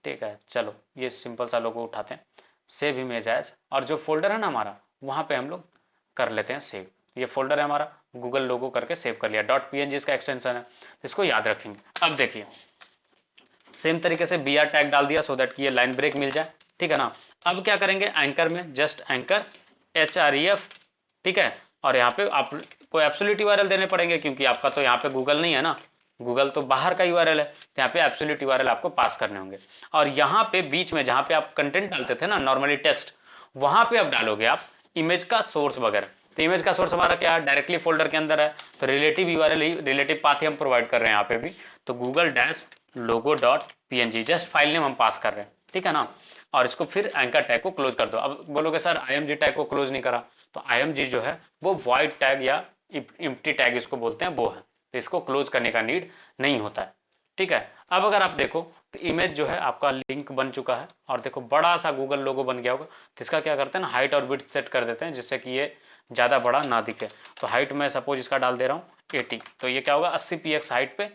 ठीक है। चलो ये सिंपल सा लोगो उठाते हैं, सेव इमेज एज, और जो फोल्डर है ना हमारा वहां पे हम लोग कर लेते हैं सेव। ये फोल्डर है हमारा, गूगल लोगो करके सेव कर लिया, डॉट पीएनजी इसका एक्सटेंशन है, इसको याद रखेंगे। अब देखिए सेम तरीके से br टैग डाल दिया सो दैट कि ये लाइन ब्रेक मिल जाए, ठीक है ना। अब क्या करेंगे, एंकर में जस्ट एंकर href, ठीक है। और यहाँ पे आपको एब्सोल्यूट यूआरएल देने पड़ेंगे क्योंकि आपका तो यहाँ पे गूगल नहीं है ना, गूगल तो बाहर का यूआरएल है, तो यहाँ पे एब्सोल्यूट यूआरएल आपको पास करने होंगे। और यहाँ पे बीच में जहाँ पे आप कंटेंट डालते थे ना नॉर्मली टेक्स्ट, वहां पे अब डालोगे आप इमेज का सोर्स वगैरह। तो इमेज का सोर्स हमारा क्या है, डायरेक्टली फोल्डर के अंदर है, तो रिलेटिव यूआरएल ही, रिलेटिव पाथ ही हम प्रोवाइड कर रहे हैं यहाँ पे भी। तो गूगल डैश लोगो dot PNG just file name हम पास कर रहे हैं, ठीक है ना। और इसको फिर एंकर टैग को क्लोज कर दो। अब बोलोगे सर IMG टैग को क्लोज नहीं करा, तो IMG जो है वो वॉइड टैग या एम्प्टी टैग इसको बोलते हैं, वो है, तो इसको क्लोज करने का नीड नहीं होता है, ठीक है। अब अगर आप देखो तो इमेज जो है आपका लिंक बन चुका है, और देखो बड़ा सा गूगल लोगो बन गया होगा। तो इसका क्या करते हैं ना, हाइट और विड्थ सेट कर देते हैं जिससे कि ये ज्यादा बड़ा ना दिखे। तो हाइट में सपोज इसका डाल दे रहा हूँ 80, तो ये क्या होगा 80 px हाइट पे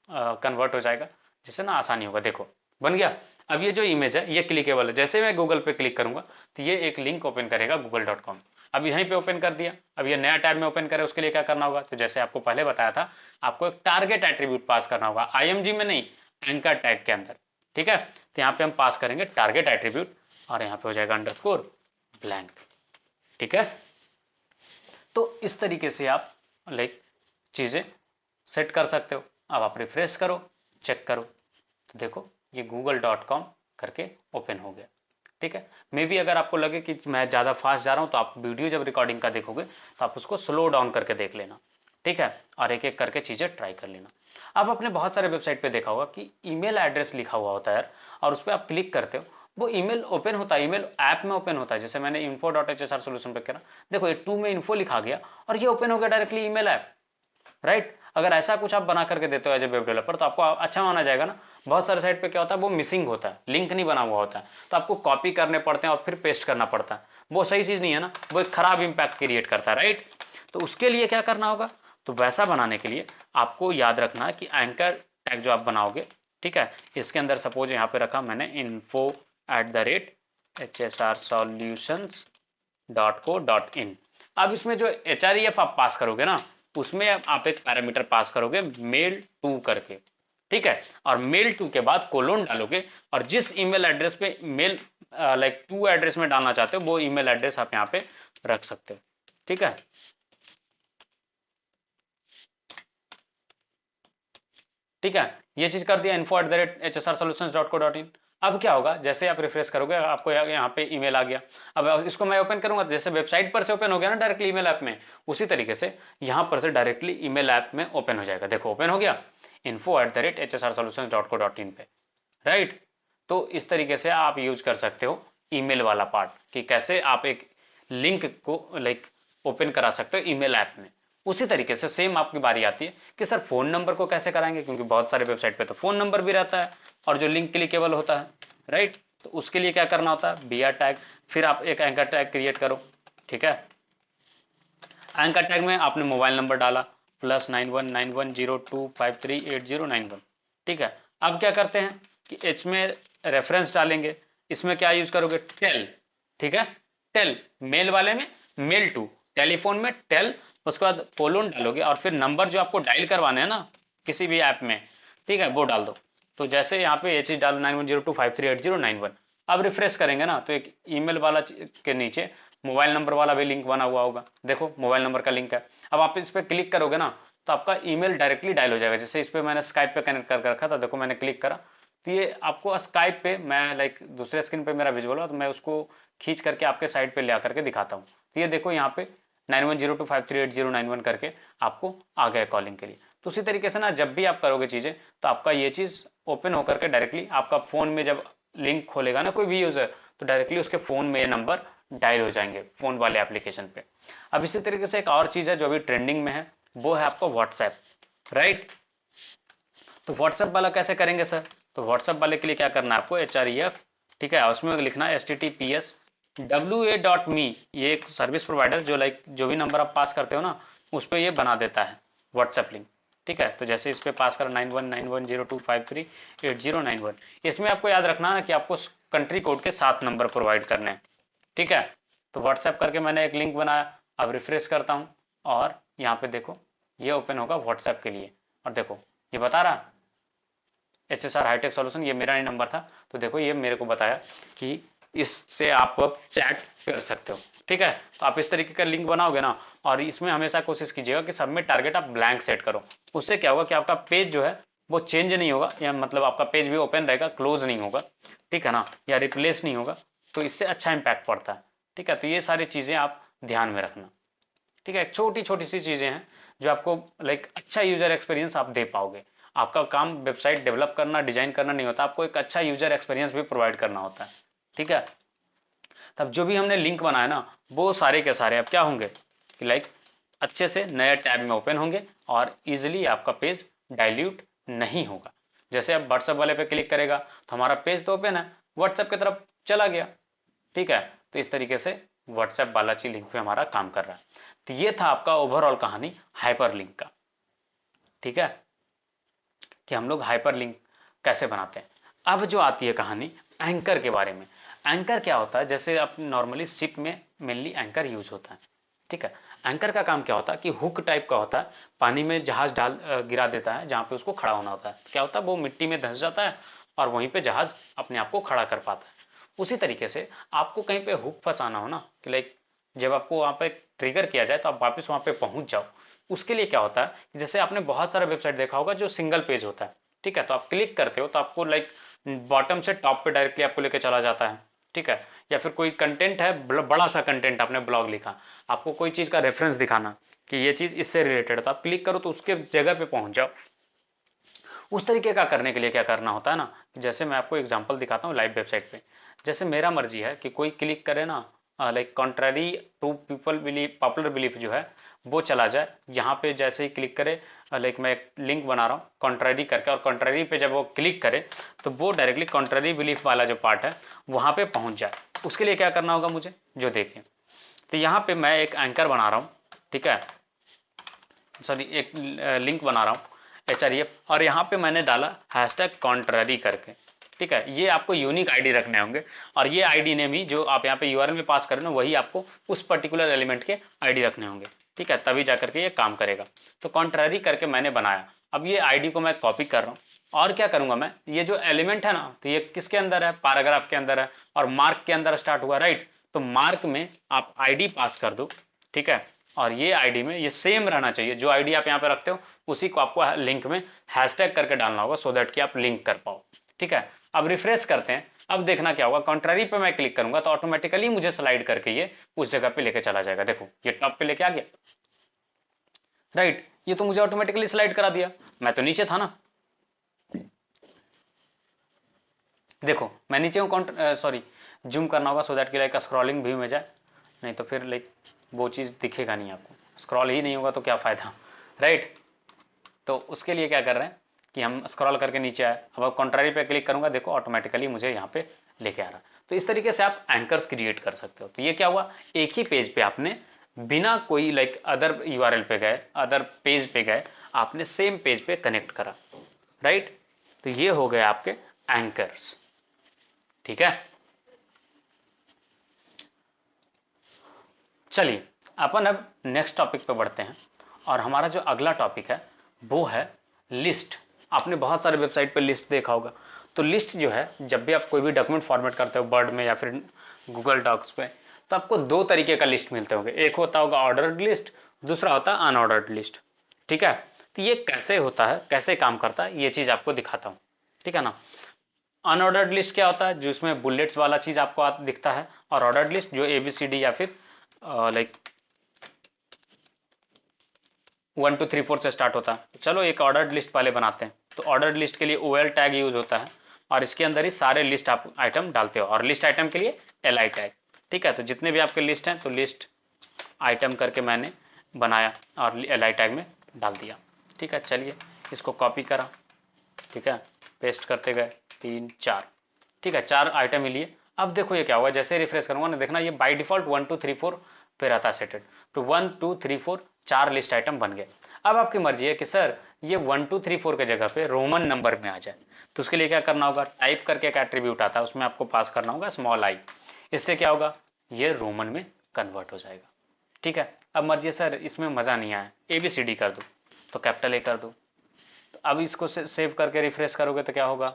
कन्वर्ट हो जाएगा, जिससे ना आसानी होगा। देखो बन गया। अब ये जो इमेज है ये क्लिकेबल है, जैसे मैं गूगल पे क्लिक करूंगा तो ये एक लिंक ओपन करेगा google.com। अब यहीं पे ओपन कर दिया, अब ये नया टैब में ओपन करे उसके लिए क्या करना होगा, तो जैसे आपको पहले बताया था आपको एक टारगेट एट्रीब्यूट पास करना होगा, IMG में नहीं एंकर टैग के अंदर, ठीक है। तो यहाँ पे हम पास करेंगे टारगेट एट्रीब्यूट और यहाँ पे हो जाएगा अंडरस्कोर ब्लैंक, ठीक है। तो इस तरीके से आप लाइक चीजें सेट कर सकते हो। अब आप रिफ्रेश करो, चेक करो, तो देखो ये google.com करके ओपन हो गया, ठीक है। मे बी अगर आपको लगे कि मैं ज़्यादा फास्ट जा रहा हूँ तो आप वीडियो जब रिकॉर्डिंग का देखोगे तो आप उसको स्लो डाउन करके देख लेना, ठीक है। और एक एक करके चीज़ें ट्राई कर लेना। अब आपने बहुत सारे वेबसाइट पे देखा होगा कि ईमेल एड्रेस लिखा हुआ होता है यार, और उस पर आप क्लिक करते हो वो ईमेल ओपन होता है, ईमेल ऐप में ओपन होता है। जैसे मैंने info.hsr solution पे करा, देखो ये 2 में इन्फो लिखा गया और ये ओपन हो गया डायरेक्टली ईमेल ऐप, राइट। अगर ऐसा कुछ आप बना करके देते हो एज ए वेब डेवलपर तो आपको अच्छा माना जाएगा ना। बहुत सारे साइट पे क्या होता है वो मिसिंग होता है, लिंक नहीं बना हुआ होता है, तो आपको कॉपी करने पड़ते हैं और फिर पेस्ट करना पड़ता है, वो सही चीज नहीं है ना, वो एक खराब इंपैक्ट क्रिएट करता है, राइट। तो उसके लिए क्या करना होगा, तो वैसा बनाने के लिए आपको याद रखना है कि एंकर टैग जो आप बनाओगे, ठीक है, इसके अंदर सपोज यहाँ पे रखा मैंने info@hsrsolutions.co.in। अब इसमें जो href आप पास करोगे ना उसमें आप एक पैरामीटर पास करोगे मेल टू करके, ठीक है। और मेल टू के बाद कोलोन डालोगे और जिस ईमेल एड्रेस पे मेल लाइक टू एड्रेस में डालना चाहते हो वो ईमेल एड्रेस आप यहाँ पे रख सकते हो, ठीक है। ठीक है, ये चीज कर दिया info@hsrsolutions.co.in। अब क्या होगा, जैसे आप रिफ्रेश करोगे आपको यहाँ पे ईमेल आ गया। अब इसको मैं ओपन करूंगा तो जैसे वेबसाइट पर से ओपन हो गया ना डायरेक्टली ईमेल ऐप में, उसी तरीके से यहाँ पर से डायरेक्टली ईमेल ऐप में ओपन हो जाएगा। देखो ओपन हो गया info@hsrsolutions.co.in पे, राइट। तो इस तरीके से आप यूज कर सकते हो ईमेल वाला पार्ट, कि कैसे आप एक लिंक को लाइक ओपन करा सकते हो ईमेल ऐप में। उसी तरीके से सेम आपकी बारी आती है कि सर फोन नंबर को कैसे कराएंगे, क्योंकि बहुत सारे वेबसाइट पे तो फोन नंबर भी रहता है और जो लिंक क्लिकेबल होता है, राइट। तो उसके लिए क्या करना होता है, br टैग, फिर आप एक एंकर टैग क्रिएट करो, ठीक है। एंकर टैग में आपने मोबाइल नंबर डाला, +919102538091। ठीक है, अब क्या करते हैं कि एच में रेफरेंस डालेंगे, इसमें क्या यूज करोगे, टेल। ठीक है, टेल, मेल वाले में मेल टू, टेलीफोन में टेल, उसके बाद कोलोन डालोगे और फिर नंबर जो आपको डायल करवाने हैं ना किसी भी ऐप में, ठीक है, वो डाल दो। तो जैसे यहाँ पे एच डालो 9102538091। अब रिफ्रेश करेंगे ना तो एक ईमेल वाला के नीचे मोबाइल नंबर वाला भी लिंक बना हुआ होगा, देखो मोबाइल नंबर का लिंक है। अब आप इस पर क्लिक करोगे ना तो आपका ईमेल डायरेक्टली डायल हो जाएगा। जैसे इस पर मैंने स्काइप पे कनेक्ट कर रखा था, देखो मैंने क्लिक करा तो ये आपको स्काइप पे, मैं लाइक दूसरे स्क्रीन पे मेरा विजुअल हो तो मैं उसको खींच करके आपके साइड पे ले आकर के दिखाता हूँ। तो ये देखो यहाँ पे 9102538091 करके आपको आ गया कॉलिंग के लिए। तो उसी तरीके से ना जब भी आप करोगे चीजें तो आपका ये चीज ओपन होकर के डायरेक्टली आपका फोन में जब लिंक खोलेगा ना कोई भी यूजर, तो डायरेक्टली उसके फोन में ये नंबर डायल हो जाएंगे फोन वाले एप्लीकेशन पे। अब इसी तरीके से एक और चीज है जो अभी ट्रेंडिंग में है, वो है आपका व्हाट्सएप, राइट। तो व्हाट्सएप वाला कैसे करेंगे सर, तो व्हाट्सएप वाले के लिए क्या करना है आपको, HREF, ठीक है, उसमें लिखना है https://wa.me। ये एक सर्विस प्रोवाइडर जो लाइक जो भी नंबर आप पास करते हो ना उस पर ये बना देता है व्हाट्सएप लिंक। ठीक है, तो जैसे इस पे पास करो 919102538091, इसमें आपको याद रखना है कि आपको कंट्री कोड के 7 नंबर प्रोवाइड करने हैं। ठीक है, तो व्हाट्सएप करके मैंने एक लिंक बनाया, अब रिफ्रेश करता हूँ और यहाँ पे देखो ये ओपन होगा व्हाट्सएप के लिए, और देखो ये बता रहा HSR हाईटेक सॉल्यूशन, ये मेरा ही नंबर था। तो देखो ये मेरे को बताया कि इससे आप चैट कर सकते हो। ठीक है, तो आप इस तरीके का लिंक बनाओगे ना, और इसमें हमेशा कोशिश कीजिएगा कि सबमिट टारगेट आप ब्लैंक सेट करो। उससे क्या होगा कि आपका पेज जो है वो चेंज नहीं होगा, या मतलब आपका पेज भी ओपन रहेगा, क्लोज नहीं होगा, ठीक है ना, या रिप्लेस नहीं होगा। तो इससे अच्छा इंपैक्ट पड़ता है। ठीक है, तो ये सारी चीजें आप ध्यान में रखना। ठीक है, छोटी छोटी सी चीजें हैं जो आपको लाइक अच्छा यूजर एक्सपीरियंस आप दे पाओगे। आपका काम वेबसाइट डेवलप करना, डिजाइन करना नहीं होता, आपको एक अच्छा यूजर एक्सपीरियंस भी प्रोवाइड करना होता है। ठीक है, तब जो भी हमने लिंक बनाया ना वो सारे के सारे अब क्या होंगे कि लाइक अच्छे से नए टैब में ओपन होंगे और इजिली आपका पेज डाइल्यूट नहीं होगा। जैसे अब व्हाट्सएप वाले पे क्लिक करेगा तो हमारा पेज तो ओपन है, व्हाट्सएप की तरफ चला गया। ठीक है, तो इस तरीके से व्हाट्सएप वाला चीज लिंक पे हमारा काम कर रहा है। तो ये था आपका ओवरऑल कहानी हाइपर लिंक का। ठीक है, कि हम लोग हाइपर लिंक कैसे बनाते हैं। अब जो आती है कहानी एंकर के बारे में। एंकर क्या होता है, जैसे अब नॉर्मली शिप में मेनली एंकर यूज होता है। ठीक है, एंकर का काम क्या होता है कि हुक टाइप का होता है, पानी में जहाज डाल गिरा देता है जहां पे उसको खड़ा होना होता है। क्या होता है वो मिट्टी में धंस जाता है और वहीं पे जहाज अपने आप को खड़ा कर पाता है। उसी तरीके से आपको कहीं पे हुक फंसाना हो ना कि लाइक जब आपको वहां पे ट्रिगर किया जाए तो आप वापस वहां पे पहुंच जाओ। उसके लिए क्या होता है कि जैसे आपने बहुत सारा वेबसाइट देखा होगा जो सिंगल पेज होता है। ठीक है, तो आप क्लिक करते हो तो आपको लाइक बॉटम से टॉप पे डायरेक्टली आपको लेके चला जाता है। ठीक है, या फिर कोई कंटेंट है, बड़ा सा कंटेंट आपने ब्लॉग लिखा, आपको कोई चीज का रेफरेंस दिखाना कि ये चीज इससे रिलेटेड है, तो आप क्लिक करो तो उसके जगह पे पहुंच जाओ। उस तरीके का करने के लिए क्या करना होता है ना, जैसे मैं आपको एग्जांपल दिखाता हूँ लाइव वेबसाइट पे। जैसे मेरा मर्जी है कि कोई क्लिक करे ना like contrary to people believe popular belief जो है वो चला जाए। यहाँ पे जैसे ही क्लिक करे लाइक मैं एक लिंक बना रहा हूँ कॉन्ट्ररी करके, और कॉन्ट्ररी पे जब वो क्लिक करे तो वो डायरेक्टली कॉन्ट्ररी बिलीफ वाला जो पार्ट है वहाँ पे पहुँच जाए। उसके लिए क्या करना होगा मुझे, जो देखिए, तो यहाँ पे मैं एक एंकर बना रहा हूँ। ठीक है, सॉरी एक लिंक बना रहा हूँ HREF, और यहाँ पे मैंने डाला #contrary करके। ठीक है, ये आपको यूनिक आईडी रखने होंगे, और ये आईडी नेम ही जो आप यहाँ पे URL में पास करें ना वही आपको उस पर्टिकुलर एलिमेंट के आईडी रखने होंगे। ठीक है, तभी जाकर के ये काम करेगा। तो कॉन्ट्ररी करके मैंने बनाया। अब ये आईडी को मैं कॉपी कर रहा हूँ, और क्या करूंगा मैं, ये जो एलिमेंट है ना तो ये किसके अंदर है, पैराग्राफ के अंदर है, और मार्क के अंदर स्टार्ट हुआ, राइट। तो मार्क में आप आईडी पास कर दो। ठीक है, और ये आईडी में ये सेम रहना चाहिए, जो आईडी आप यहाँ पे रखते हो उसी को आपको लिंक में हैशटैग करके डालना होगा सो दैट कि आप लिंक कर पाओ। ठीक है, अब रिफ्रेश करते हैं। अब देखना क्या होगा, कॉन्ट्ररी पे मैं क्लिक करूंगा तो ऑटोमेटिकली मुझे स्लाइड करके ये उस जगह पे लेके चला जाएगा। देखो ये टॉप पे लेके आ गया, राइट। ये तो मुझे ऑटोमेटिकली स्लाइड करा दिया, मैं तो नीचे था ना। देखो मैं नीचे हूँ, सॉरी जूम करना होगा सो दैट कि लाइक स्क्रॉलिंग व्यू में जाए, नहीं तो फिर लाइक वो चीज़ दिखेगा नहीं आपको, स्क्रॉल ही नहीं होगा तो क्या फ़ायदा, राइट। तो उसके लिए क्या कर रहे हैं कि हम स्क्रॉल करके नीचे आए। अब कॉन्ट्ररी पे क्लिक करूंगा, देखो ऑटोमेटिकली मुझे यहाँ पे लेके आ रहा है। तो इस तरीके से आप एंकर्स क्रिएट कर सकते हो। तो ये क्या हुआ, एक ही पेज पे आपने बिना कोई लाइक अदर यूआरएल पे गए, अदर पेज पे गए, आपने सेम पेज पे कनेक्ट करा, राइट। तो ये हो गए आपके एंकर्स, ठीक है। चलिए अपन अब नेक्स्ट टॉपिक पे बढ़ते हैं, और हमारा जो अगला टॉपिक है वो है लिस्ट। आपने बहुत सारे वेबसाइट पे लिस्ट देखा होगा। तो लिस्ट जो है, जब भी आप कोई भी डॉक्यूमेंट फॉर्मेट करते हो वर्ड में या फिर गूगल डॉक्स पे, तो आपको दो तरीके का लिस्ट मिलते होंगे। एक होता होगा ऑर्डर्ड लिस्ट, दूसरा होता है अनऑर्डर्ड लिस्ट, ठीक है। तो ये कैसे होता है, कैसे काम करता है, ये चीज आपको दिखाता हूँ, ठीक है ना। अनऑर्डर्ड लिस्ट क्या होता है, जो इसमें बुलेट्स वाला चीज आपको दिखता है, और ऑर्डर्ड लिस्ट जो ABCD या फिर लाइक 1 2 3 4 से स्टार्ट होता है। चलो एक ऑर्डर्ड लिस्ट पहले बनाते हैं। तो ऑर्डर्ड लिस्ट के लिए OL टैग यूज होता है, और इसके अंदर ही सारे लिस्ट आप आइटम डालते हो, और लिस्ट आइटम के लिए LI टैग, ठीक है। तो जितने भी आपके लिस्ट हैं, तो लिस्ट आइटम करके मैंने बनाया और LI टैग में डाल दिया, ठीक है। चलिए इसको कॉपी करा, ठीक है, पेस्ट करते गए 3 4, ठीक है, 4 आइटम ही लिए। अब देखो ये क्या हुआ, जैसे रिफ्रेश करूंगा ना, देखना ये बाय डिफॉल्ट 1 2 3 4 पे रहता है सेटेड। तो 1 2 3 4 4 लिस्ट आइटम बन गए। अब आपकी मर्जी है कि सर ये 1 2 3 4 के जगह पे रोमन नंबर में आ जाए। तो उसके लिए क्या करना होगा, टाइप करके एक एट्रीब्यूट आता है, उसमें आपको पास करना होगा स्मॉल i। इससे क्या होगा, ये रोमन में कन्वर्ट हो जाएगा, ठीक है। अब मर्जी है सर इसमें मजा नहीं आया, ABCD कर दो, तो कैपिटल A कर दो। तो अब इसको सेव करके रिफ्रेश करोगे तो क्या होगा,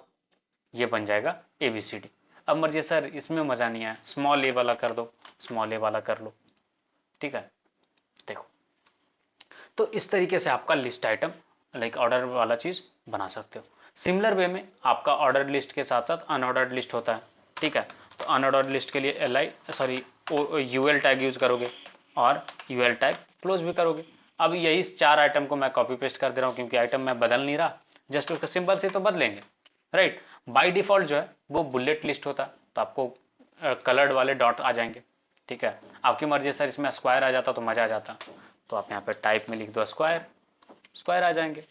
ये बन जाएगा ABCD। अब मर्जी सर इसमें मजा नहीं आया, स्मॉल a वाला कर दो, स्मॉल a वाला कर लो, ठीक है। देखो, तो इस तरीके से आपका लिस्ट आइटम लाइक ऑर्डर वाला चीज बना सकते हो। सिमिलर वे में आपका ऑर्डर लिस्ट के साथ साथ अनऑर्डर्ड लिस्ट होता है, ठीक है। तो अनऑर्डर्ड लिस्ट के लिए UL टैग यूज करोगे, और UL टैग क्लोज भी करोगे। अब यही 4 आइटम को मैं कॉपी पेस्ट कर दे रहा हूँ, क्योंकि आइटम मैं बदल नहीं रहा, जस्ट उसका सिंबल से तो बदलेंगे, राइट। बाय डिफॉल्ट जो है वो बुलेट लिस्ट होता है, तो आपको कलर्ड वाले डॉट आ जाएंगे, ठीक है। आपकी मर्जी सर इसमें स्क्वायर आ जाता तो मजा आ जाता, तो आप यहाँ पे टाइप में लिख दो स्क्वायर, स्क्वायर आ जाएंगे,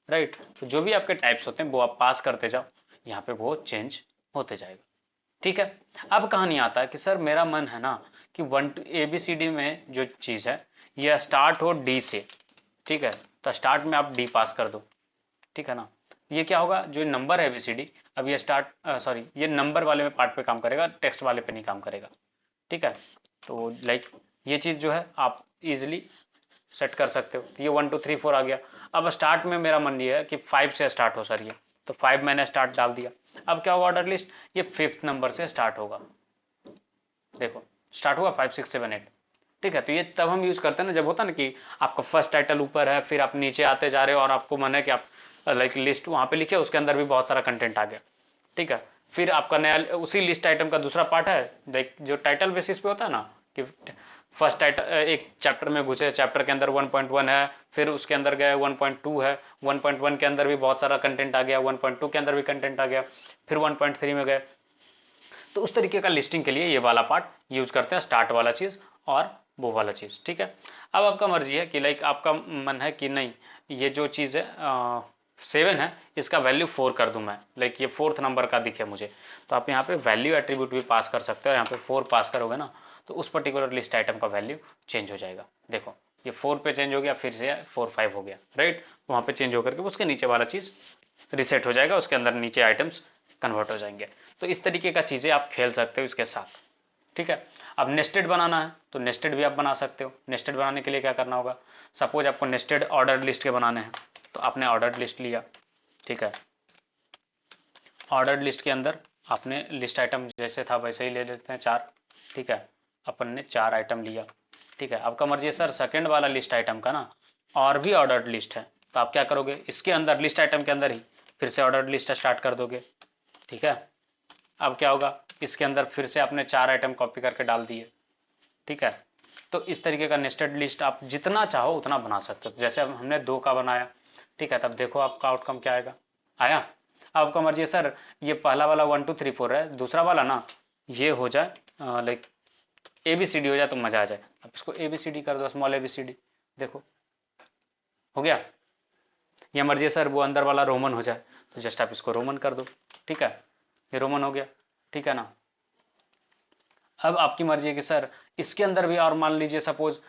राइट। तो जो भी आपके टाइप्स होते हैं वो आप पास करते जाओ, यहाँ पे वो चेंज होते जाएगा, ठीक है। अब कहानी आता है कि सर मेरा मन है ना कि ABCD में जो चीज है ये स्टार्ट हो D से, ठीक है। तो स्टार्ट में आप D पास कर दो, ठीक है ना। ये क्या होगा, जो नंबर है ABCD, अब ये ये नंबर वाले में पार्ट पे काम करेगा, टेक्स्ट वाले पे नहीं काम करेगा, ठीक है। तो लाइक ये चीज जो है आप इजिली सेट कर सकते हो। ये 1 2 3 4 आ गया। अब स्टार्ट में मेरा मन ये है कि 5 से स्टार्ट हो सर ये, तो 5 मैंने स्टार्ट डाल दिया। अब क्या होगा, ऑर्डर लिस्ट ये 5th नंबर से स्टार्ट होगा, देखो स्टार्ट हुआ 5 6 7 8, ठीक है। तो ये तब हम यूज करते हैं ना, जब होता है ना कि आपका फर्स्ट टाइटल ऊपर है, फिर आप नीचे आते जा रहे हो और आपको मन है कि आप लाइक लिस्ट वहां पे लिखे, उसके अंदर भी बहुत सारा कंटेंट आ गया, ठीक है। फिर आपका नया उसी लिस्ट आइटम का दूसरा पार्ट है, लाइक जो टाइटल बेसिस पे होता है ना, कि फर्स्ट टाइटल एक चैप्टर में घुसे, चैप्टर के अंदर 1.1 है, फिर उसके अंदर गए 1.2 है, 1.1 के अंदर भी बहुत सारा कंटेंट आ गया, 1.2 के अंदर भी कंटेंट आ गया, फिर 1.3 में गए। तो उस तरीके का लिस्टिंग के लिए ये वाला पार्ट यूज करते हैं, स्टार्ट वाला चीज और वो वाला चीज, ठीक है। अब आपका मर्जी है कि लाइक आपका मन है कि नहीं ये जो चीज है 7 है, इसका वैल्यू 4 कर दूं मैं, लाइक ये 4th नंबर का दिखे मुझे, तो आप यहाँ पे वैल्यू एट्रीब्यूट भी पास कर सकते हो। यहाँ पे 4 पास करोगे ना, तो उस पर्टिकुलर लिस्ट आइटम का वैल्यू चेंज हो जाएगा। देखो ये 4 पे चेंज हो गया, फिर से 4 5 हो गया, राइट। तो वहाँ पे चेंज होकर के उसके नीचे वाला चीज रिसेट हो जाएगा, उसके अंदर नीचे आइटम्स कन्वर्ट हो जाएंगे। तो इस तरीके का चीजें आप खेल सकते हो इसके साथ, ठीक है। अब नेस्टेड बनाना है तो नेस्टेड भी आप बना सकते हो। नेस्टेड बनाने के लिए क्या करना होगा, सपोज आपको नेस्टेड ऑर्डर लिस्ट के बनाने हैं, तो आपने ऑर्डर लिस्ट लिया, ठीक है। ऑर्डर लिस्ट के अंदर आपने लिस्ट आइटम जैसे था वैसे ही ले लेते हैं 4, ठीक है। अपन ने 4 आइटम लिया, ठीक है। आपका मर्जी है सर सेकंड वाला लिस्ट आइटम का ना और भी ऑर्डर लिस्ट है, तो आप क्या करोगे, इसके अंदर लिस्ट आइटम के अंदर ही फिर से ऑर्डर लिस्ट स्टार्ट कर दोगे, ठीक है। अब क्या होगा, इसके अंदर फिर से आपने 4 आइटम कॉपी करके डाल दिए, ठीक है। तो इस तरीके का नेस्टेड लिस्ट आप जितना चाहो उतना बना सकते हो। जैसे अब हमने 2 का बनाया, ठीक है, तब देखो आपका आउटकम क्या आएगा, आया। आपका मर्जी है सर ये पहला वाला 1 2 3 4 है, दूसरा वाला ना ये हो जाए लाइक ABCD हो जाए तो मजा आ जाए। अब इसको ABCD कर दो, स्मॉल ABCD, देखो हो गया। या मर्जी है सर वो अंदर वाला रोमन हो जाए, तो जस्ट आप इसको रोमन कर दो, ठीक है। ये रोमन हो गया, ठीक है ना। अब आपकी मर्जी है कि सर इसके अंदर भी और मान लीजिए सपोज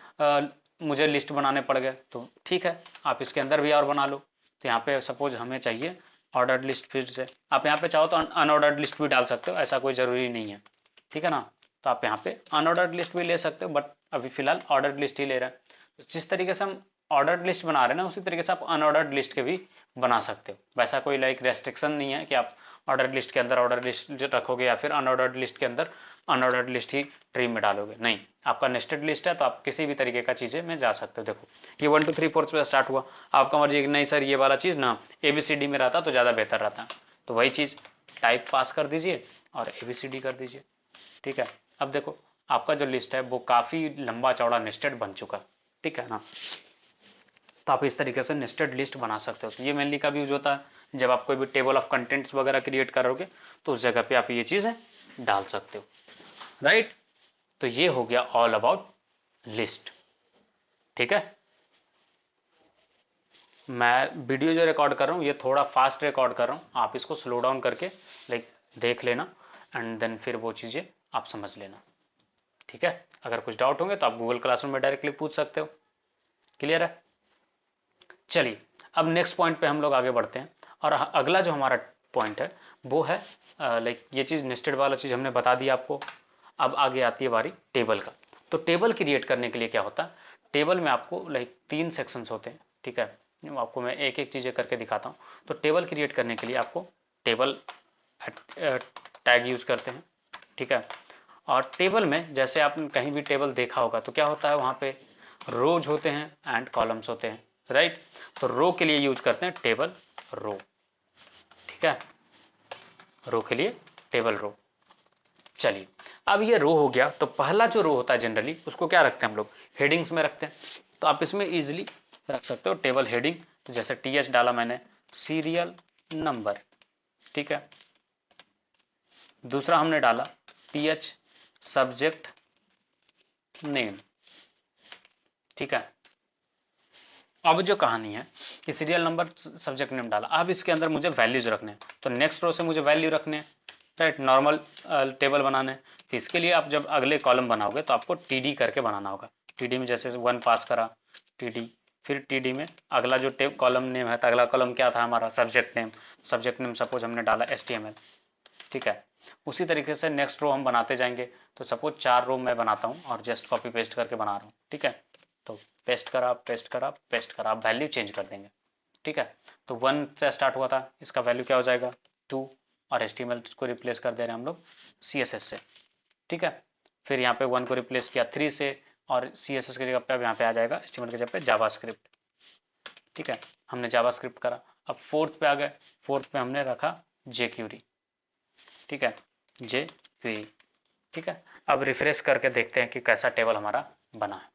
मुझे लिस्ट बनाने पड़ गए, तो ठीक है आप इसके अंदर भी और बना लो। तो यहाँ पे सपोज हमें चाहिए ऑर्डर्ड लिस्ट, फिर से आप यहाँ पे चाहो तो अनऑर्डर्ड लिस्ट भी डाल सकते हो, ऐसा कोई ज़रूरी नहीं है, ठीक है ना। तो आप यहाँ पे अनऑर्डर्ड लिस्ट भी ले सकते हो, बट अभी फिलहाल ऑर्डर्ड लिस्ट ही ले रहे हैं। तो जिस तरीके से हम ऑर्डर्ड लिस्ट बना रहे हैं ना, उसी तरीके से आप अनऑर्डर्ड लिस्ट के भी बना सकते हो। वैसा कोई लाइक रेस्ट्रिक्शन नहीं है कि आप ऑर्डर लिस्ट के अंदर ऑर्डर लिस्ट रखोगे या फिर अनऑर्डर्ड लिस्ट के अंदर अनऑर्डर्ड लिस्ट ही ट्री में डालोगे, नहीं। आपका नेस्टेड लिस्ट है तो आप किसी भी तरीके का चीज़ें में जा सकते हो। देखो ये 1 2 3 4 से स्टार्ट हुआ, आपका मर्जी है कि नहीं सर ये वाला चीज़ ना ABCD में रहता तो ज़्यादा बेहतर रहता, तो वही चीज़ टाइप पास कर दीजिए और ABCD कर दीजिए, ठीक है। अब देखो आपका जो लिस्ट है वो काफ़ी लंबा चौड़ा नेस्टेड बन चुका, ठीक है ना। तो आप इस तरीके से नेस्टेड लिस्ट बना सकते हो। तो ये मेनली कब यूज होता है, जब आप कोई भी टेबल ऑफ कंटेंट्स वगैरह क्रिएट करोगे तो उस जगह पे आप ये चीज़ें डाल सकते हो, राइट। तो ये हो गया ऑल अबाउट लिस्ट, ठीक है। मैं वीडियो जो रिकॉर्ड कर रहा हूँ ये थोड़ा फास्ट रिकॉर्ड कर रहा हूँ, आप इसको स्लो डाउन करके लाइक देख लेना एंड देन फिर वो चीज़ें आप समझ लेना, ठीक है। अगर कुछ डाउट होंगे तो आप गूगल क्लासरूम में डायरेक्टली पूछ सकते हो, क्लियर है। चलिए अब नेक्स्ट पॉइंट पे हम लोग आगे बढ़ते हैं, और अगला जो हमारा पॉइंट है वो है लाइक ये चीज़ नेस्टेड वाला चीज़ हमने बता दिया आपको। अब आगे आती है बारी टेबल का। तो टेबल क्रिएट करने के लिए क्या होता है, टेबल में आपको लाइक 3 सेक्शंस होते हैं, ठीक है। आपको मैं एक एक चीज़ें करके दिखाता हूँ। तो टेबल क्रिएट करने के लिए आपको टेबल टैग यूज करते हैं, ठीक है। और टेबल में जैसे आपने कहीं भी टेबल देखा होगा तो क्या होता है, वहाँ पे रोज होते हैं एंड कॉलम्स होते हैं, राइट। तो रो के लिए यूज करते हैं टेबल रो, ठीक है। रो के लिए टेबल रो। चलिए अब ये रो हो गया, तो पहला जो रो होता है जनरली उसको क्या रखते हैं हम लोग, हेडिंग्स में रखते हैं। तो आप इसमें इजीली रख सकते हो टेबल हेडिंग। तो जैसे TH डाला मैंने, सीरियल नंबर, ठीक है। दूसरा हमने डाला TH सब्जेक्ट नेम, ठीक है। अब जो कहानी है कि सीरियल नंबर सब्जेक्ट नेम डाला, अब इसके अंदर मुझे वैल्यूज रखने हैं। तो नेक्स्ट रो से मुझे वैल्यू रखने हैं, राइट। नॉर्मल टेबल बनाने हैं। तो इसके लिए आप जब अगले कॉलम बनाओगे तो आपको TD करके बनाना होगा। TD में जैसे 1 पास करा, TD, फिर TD में अगला जो कॉलम नेम है, तो अगला कॉलम क्या था हमारा, subject name. Subject name suppose हमने डाला HTML, ठीक है। उसी तरीके से नेक्स्ट रो हम बनाते जाएंगे। तो सपोज 4 रो मैं बनाता हूँ और जस्ट कॉपी पेस्ट करके बना रहा हूँ, ठीक है। तो पेस्ट करा, पेस्ट करा, पेस्ट करा, आप वैल्यू चेंज कर देंगे, ठीक है। तो 1 से स्टार्ट हुआ था, इसका वैल्यू क्या हो जाएगा 2, और HTML को रिप्लेस कर दे रहे हैं हम लोग CSS से, ठीक है। फिर यहाँ पे 1 को रिप्लेस किया 3 से, और CSS की जगह पे अब यहाँ पे आ जाएगा HTML की जगह पे जावास्क्रिप्ट, ठीक है। हमने जावास्क्रिप्ट करा। अब 4th पे आ गए, 4th पे हमने रखा jQuery, ठीक है, jQuery, ठीक है। अब रिफ्रेश करके देखते हैं कि कैसा टेबल हमारा बना है।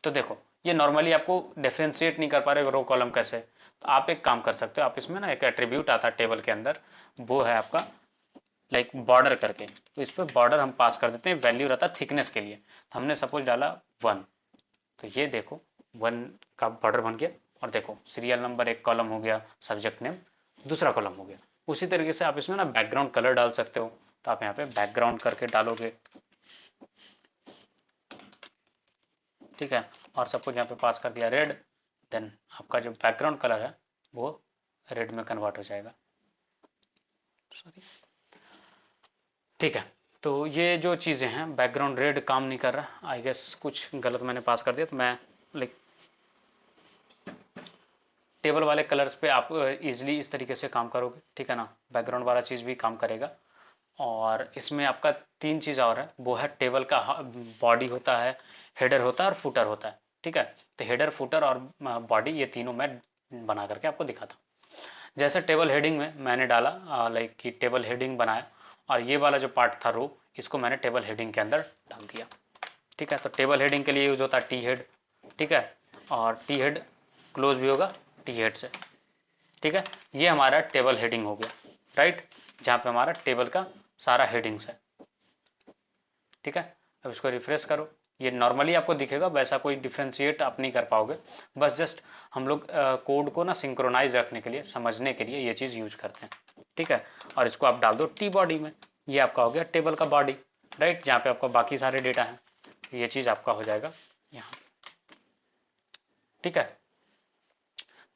तो देखो ये नॉर्मली आपको डिफरेंशिएट नहीं कर पा रहे रो कॉलम कैसे, तो आप एक काम कर सकते हो, आप इसमें ना एक एट्रीब्यूट आता है टेबल के अंदर, वो है आपका लाइक बॉर्डर करके। तो इस पर बॉर्डर हम पास कर देते हैं, वैल्यू रहता है थिकनेस के लिए। तो हमने सपोज डाला 1, तो ये देखो 1 का बॉर्डर बन गया। और देखो सीरियल नंबर एक कॉलम हो गया, सब्जेक्ट नेम दूसरा कॉलम हो गया। उसी तरीके से आप इसमें ना बैकग्राउंड कलर डाल सकते हो। तो आप यहाँ पे बैकग्राउंड करके डालोगे, ठीक है। और सपोज यहाँ पे पास कर दिया रेड, देन आपका जो बैकग्राउंड कलर है वो रेड में कन्वर्ट हो जाएगा, सॉरी, ठीक है। तो ये जो चीज़ें हैं, बैकग्राउंड रेड काम नहीं कर रहा, आई गेस कुछ गलत मैंने पास कर दिया। तो मैं लाइक टेबल वाले कलर्स पे आप इजीली इस तरीके से काम करोगे, ठीक है ना। बैकग्राउंड वाला चीज़ भी काम करेगा। और इसमें आपका 3 चीज़ और है, वो है टेबल का बॉडी होता है, हेडर होता है और फुटर होता है, ठीक है। तो हेडर, फुटर और बॉडी, ये तीनों मैं बना करके आपको दिखाता हूँ। जैसे टेबल हेडिंग में मैंने डाला लाइक कि टेबल हेडिंग बनाया, और ये वाला जो पार्ट था रो, इसको मैंने टेबल हेडिंग के अंदर डाल दिया, ठीक है। तो टेबल हेडिंग के लिए यूज होता है टी हेड, ठीक है। और टी हेड क्लोज भी होगा टी हेड से, ठीक है। ये हमारा टेबल हेडिंग हो गया, राइट, जहाँ पे हमारा टेबल का सारा हेडिंग्स है, ठीक है। अब इसको रिफ्रेश करो, ये नॉर्मली आपको दिखेगा, वैसा कोई डिफ्रेंशिएट आप नहीं कर पाओगे। बस जस्ट हम लोग कोड को ना सिंक्रोनाइज रखने के लिए, समझने के लिए ये चीज़ यूज करते हैं, ठीक है। और इसको आप डाल दो टी बॉडी में, ये आपका हो गया टेबल का बॉडी। राइट, जहाँ पे आपका बाकी सारे डेटा हैं, ये चीज़ आपका हो जाएगा यहाँ। ठीक है,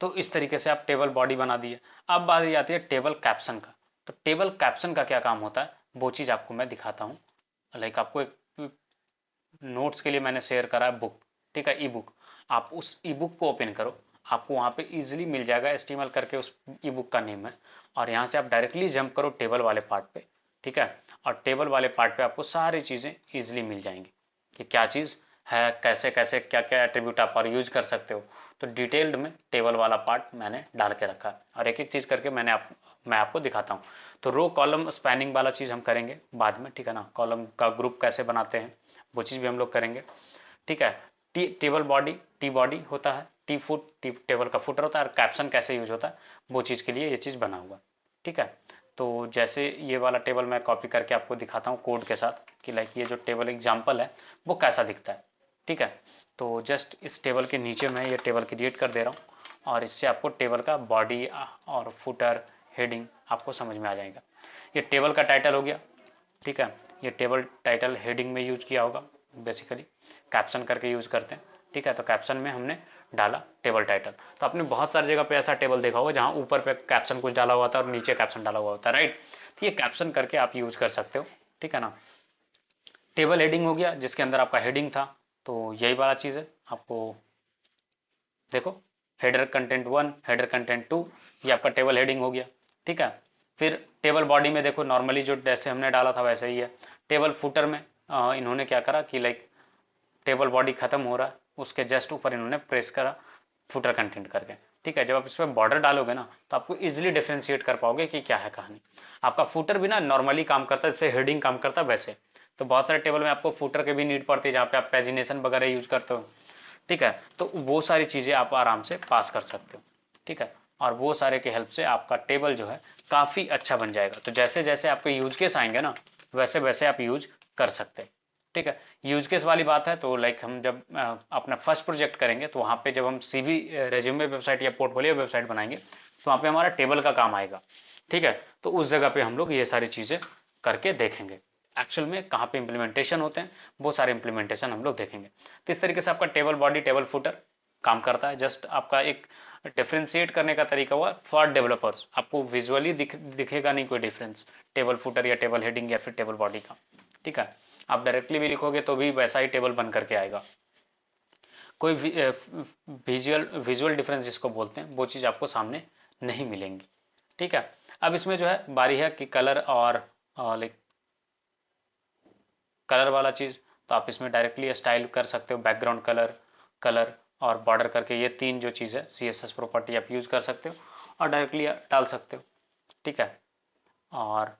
तो इस तरीके से आप टेबल बॉडी बना दिए। अब बात आती है टेबल कैप्शन का। तो टेबल कैप्शन का क्या काम होता है वो चीज़ आपको मैं दिखाता हूँ। लाइक आपको एक नोट्स के लिए मैंने शेयर करा है बुक, ठीक है, ई बुक। आप उस ई बुक को ओपन करो, आपको वहाँ पे इजीली मिल जाएगा, एचटीएमएल करके उस ई बुक का नेम है। और यहाँ से आप डायरेक्टली जंप करो टेबल वाले पार्ट पे, ठीक है। और टेबल वाले पार्ट पे आपको सारी चीज़ें इजीली मिल जाएंगी कि क्या चीज़ है, कैसे कैसे क्या क्या एट्रीब्यूट आप और यूज कर सकते हो। तो डिटेल्ड में टेबल वाला पार्ट मैंने डाल के रखा है और एक एक चीज़ करके मैं आपको दिखाता हूँ। तो रो कॉलम स्पैनिंग वाला चीज़ हम करेंगे बाद में, ठीक है ना। कॉलम का ग्रुप कैसे बनाते हैं वो चीज़ भी हम लोग करेंगे, ठीक है। टेबल बॉडी, टी बॉडी होता है, टी फुट, टी टेबल का फुटर होता है, और कैप्शन कैसे यूज होता है वो चीज़ के लिए ये चीज़ बना हुआ, ठीक है। तो जैसे ये वाला टेबल मैं कॉपी करके आपको दिखाता हूँ कोड के साथ कि लाइक ये जो टेबल एग्जाम्पल है वो कैसा दिखता है, ठीक है। तो जस्ट इस टेबल के नीचे मैं ये टेबल क्रिएट कर दे रहा हूँ और इससे आपको टेबल का बॉडी और फुटर हेडिंग आपको समझ में आ जाएगा। ये टेबल का टाइटल हो गया, ठीक है। ये टेबल टाइटल हेडिंग में यूज किया होगा, बेसिकली कैप्शन करके यूज करते हैं, ठीक है। तो कैप्शन में हमने डाला टेबल टाइटल। तो आपने बहुत सारी जगह पे ऐसा टेबल देखा होगा जहां ऊपर पे कैप्शन कुछ डाला हुआ था और नीचे कैप्शन डाला हुआ होता है, राइट। तो ये कैप्शन करके आप यूज कर सकते हो, ठीक है ना। टेबल हेडिंग हो गया जिसके अंदर आपका हेडिंग था, तो यही वाला चीज है आपको। देखो, हेडर कंटेंट 1, हेडर कंटेंट 2, ये आपका टेबल हेडिंग हो गया, ठीक है। फिर टेबल बॉडी में देखो नॉर्मली जो जैसे हमने डाला था वैसे ही है। टेबल फुटर में इन्होंने क्या करा कि लाइक टेबल बॉडी खत्म हो रहा है उसके जस्ट ऊपर इन्होंने प्रेस करा फुटर कंटेंट करके, ठीक है। जब आप इस पर बॉर्डर डालोगे ना तो आपको इजीली डिफ्रेंशिएट कर पाओगे कि क्या है कहानी। आपका फुटर भी ना नॉर्मली काम करता है जैसे हेडिंग काम करता है वैसे। तो बहुत सारे टेबल में आपको फुटर के भी नीड पड़ती है जहाँ पे आप पेजिनेशन वगैरह यूज करते हो, ठीक है। तो वो सारी चीज़ें आप आराम से पास कर सकते हो, ठीक है। और वो सारे के हेल्प से आपका टेबल जो है काफ़ी अच्छा बन जाएगा। तो जैसे जैसे आपके यूज केस आएंगे ना वैसे वैसे आप यूज कर सकते हैं, ठीक है। यूज केस वाली बात है तो लाइक हम जब अपना फर्स्ट प्रोजेक्ट करेंगे तो वहाँ पे जब हम सीवी रेज्यूमे वेबसाइट या पोर्टफोलियो वेबसाइट बनाएंगे तो वहाँ पे हमारा टेबल का काम आएगा, ठीक है। तो उस जगह पे हम लोग ये सारी चीज़ें करके देखेंगे एक्चुअल में कहाँ पे इंप्लीमेंटेशन होते हैं, वो सारे इंप्लीमेंटेशन हम लोग देखेंगे। तो इस तरीके से आपका टेबल बॉडी टेबल फुटर काम करता है। जस्ट आपका एक डिफ्रेंशिएट करने का तरीका हुआ फॉर डेवलपर्स, आपको विजुअली दिखेगा नहीं कोई डिफरेंस टेबल फुटर या टेबल हेडिंग या फिर टेबल बॉडी का, ठीक है। आप डायरेक्टली भी लिखोगे तो भी वैसा ही टेबल बन करके आएगा। कोई विजुअल विजुअल डिफरेंस जिसको बोलते हैं वो चीज़ आपको सामने नहीं मिलेंगी, ठीक है। अब इसमें जो है बारी है कि कलर और लाइक कलर वाला चीज़। तो आप इसमें डायरेक्टली स्टाइल कर सकते हो, बैकग्राउंड कलर, कलर और बॉर्डर करके ये तीन जो चीज़ है CSS प्रॉपर्टी आप यूज़ कर सकते हो और डायरेक्टली डाल सकते हो, ठीक है। और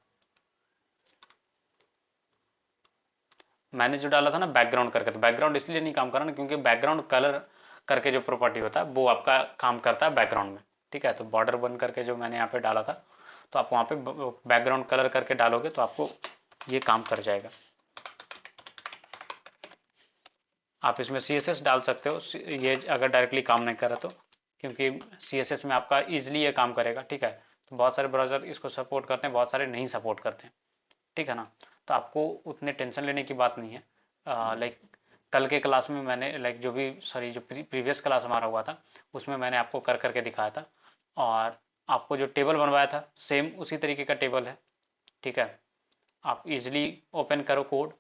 मैंने जो डाला था ना बैकग्राउंड करके, तो बैकग्राउंड इसलिए नहीं काम करा ना क्योंकि बैकग्राउंड कलर करके जो प्रॉपर्टी होता है वो आपका काम करता है बैकग्राउंड में, ठीक है। तो बॉर्डर बन करके जो मैंने यहाँ पे डाला था तो आप वहाँ पे बैकग्राउंड कलर करके डालोगे तो आपको ये काम कर जाएगा। आप इसमें CSS डाल सकते हो, ये अगर डायरेक्टली काम नहीं कर रहा तो, क्योंकि CSS में आपका ईजिली ये काम करेगा, ठीक है। तो बहुत सारे ब्राउज़र इसको सपोर्ट करते हैं, बहुत सारे नहीं सपोर्ट करते हैं, ठीक है ना। तो आपको उतने टेंशन लेने की बात नहीं है। लाइक कल के क्लास में मैंने लाइक जो भी सॉरी जो प्रीवियस क्लास हमारा हुआ था उसमें मैंने आपको कर करके दिखाया था और आपको जो टेबल बनवाया था सेम उसी तरीके का टेबल है, ठीक है। आप इजिली ओपन करो कोड,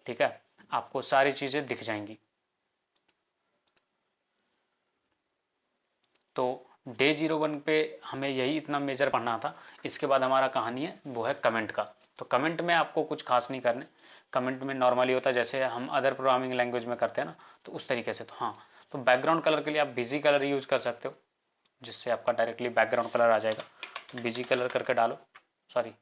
ठीक है, आपको सारी चीज़ें दिख जाएंगी। तो डे 01 पे हमें यही इतना मेजर पढ़ना था। इसके बाद हमारा कहानी है वो है कमेंट का। तो कमेंट में आपको कुछ खास नहीं करने, कमेंट में नॉर्मली होता है जैसे हम अदर प्रोग्रामिंग लैंग्वेज में करते हैं ना, तो उस तरीके से। तो हाँ, तो बैकग्राउंड कलर के लिए आप बिजी कलर यूज कर सकते हो जिससे आपका डायरेक्टली बैकग्राउंड कलर आ जाएगा। तो बिजी कलर करके डालो, सॉरी,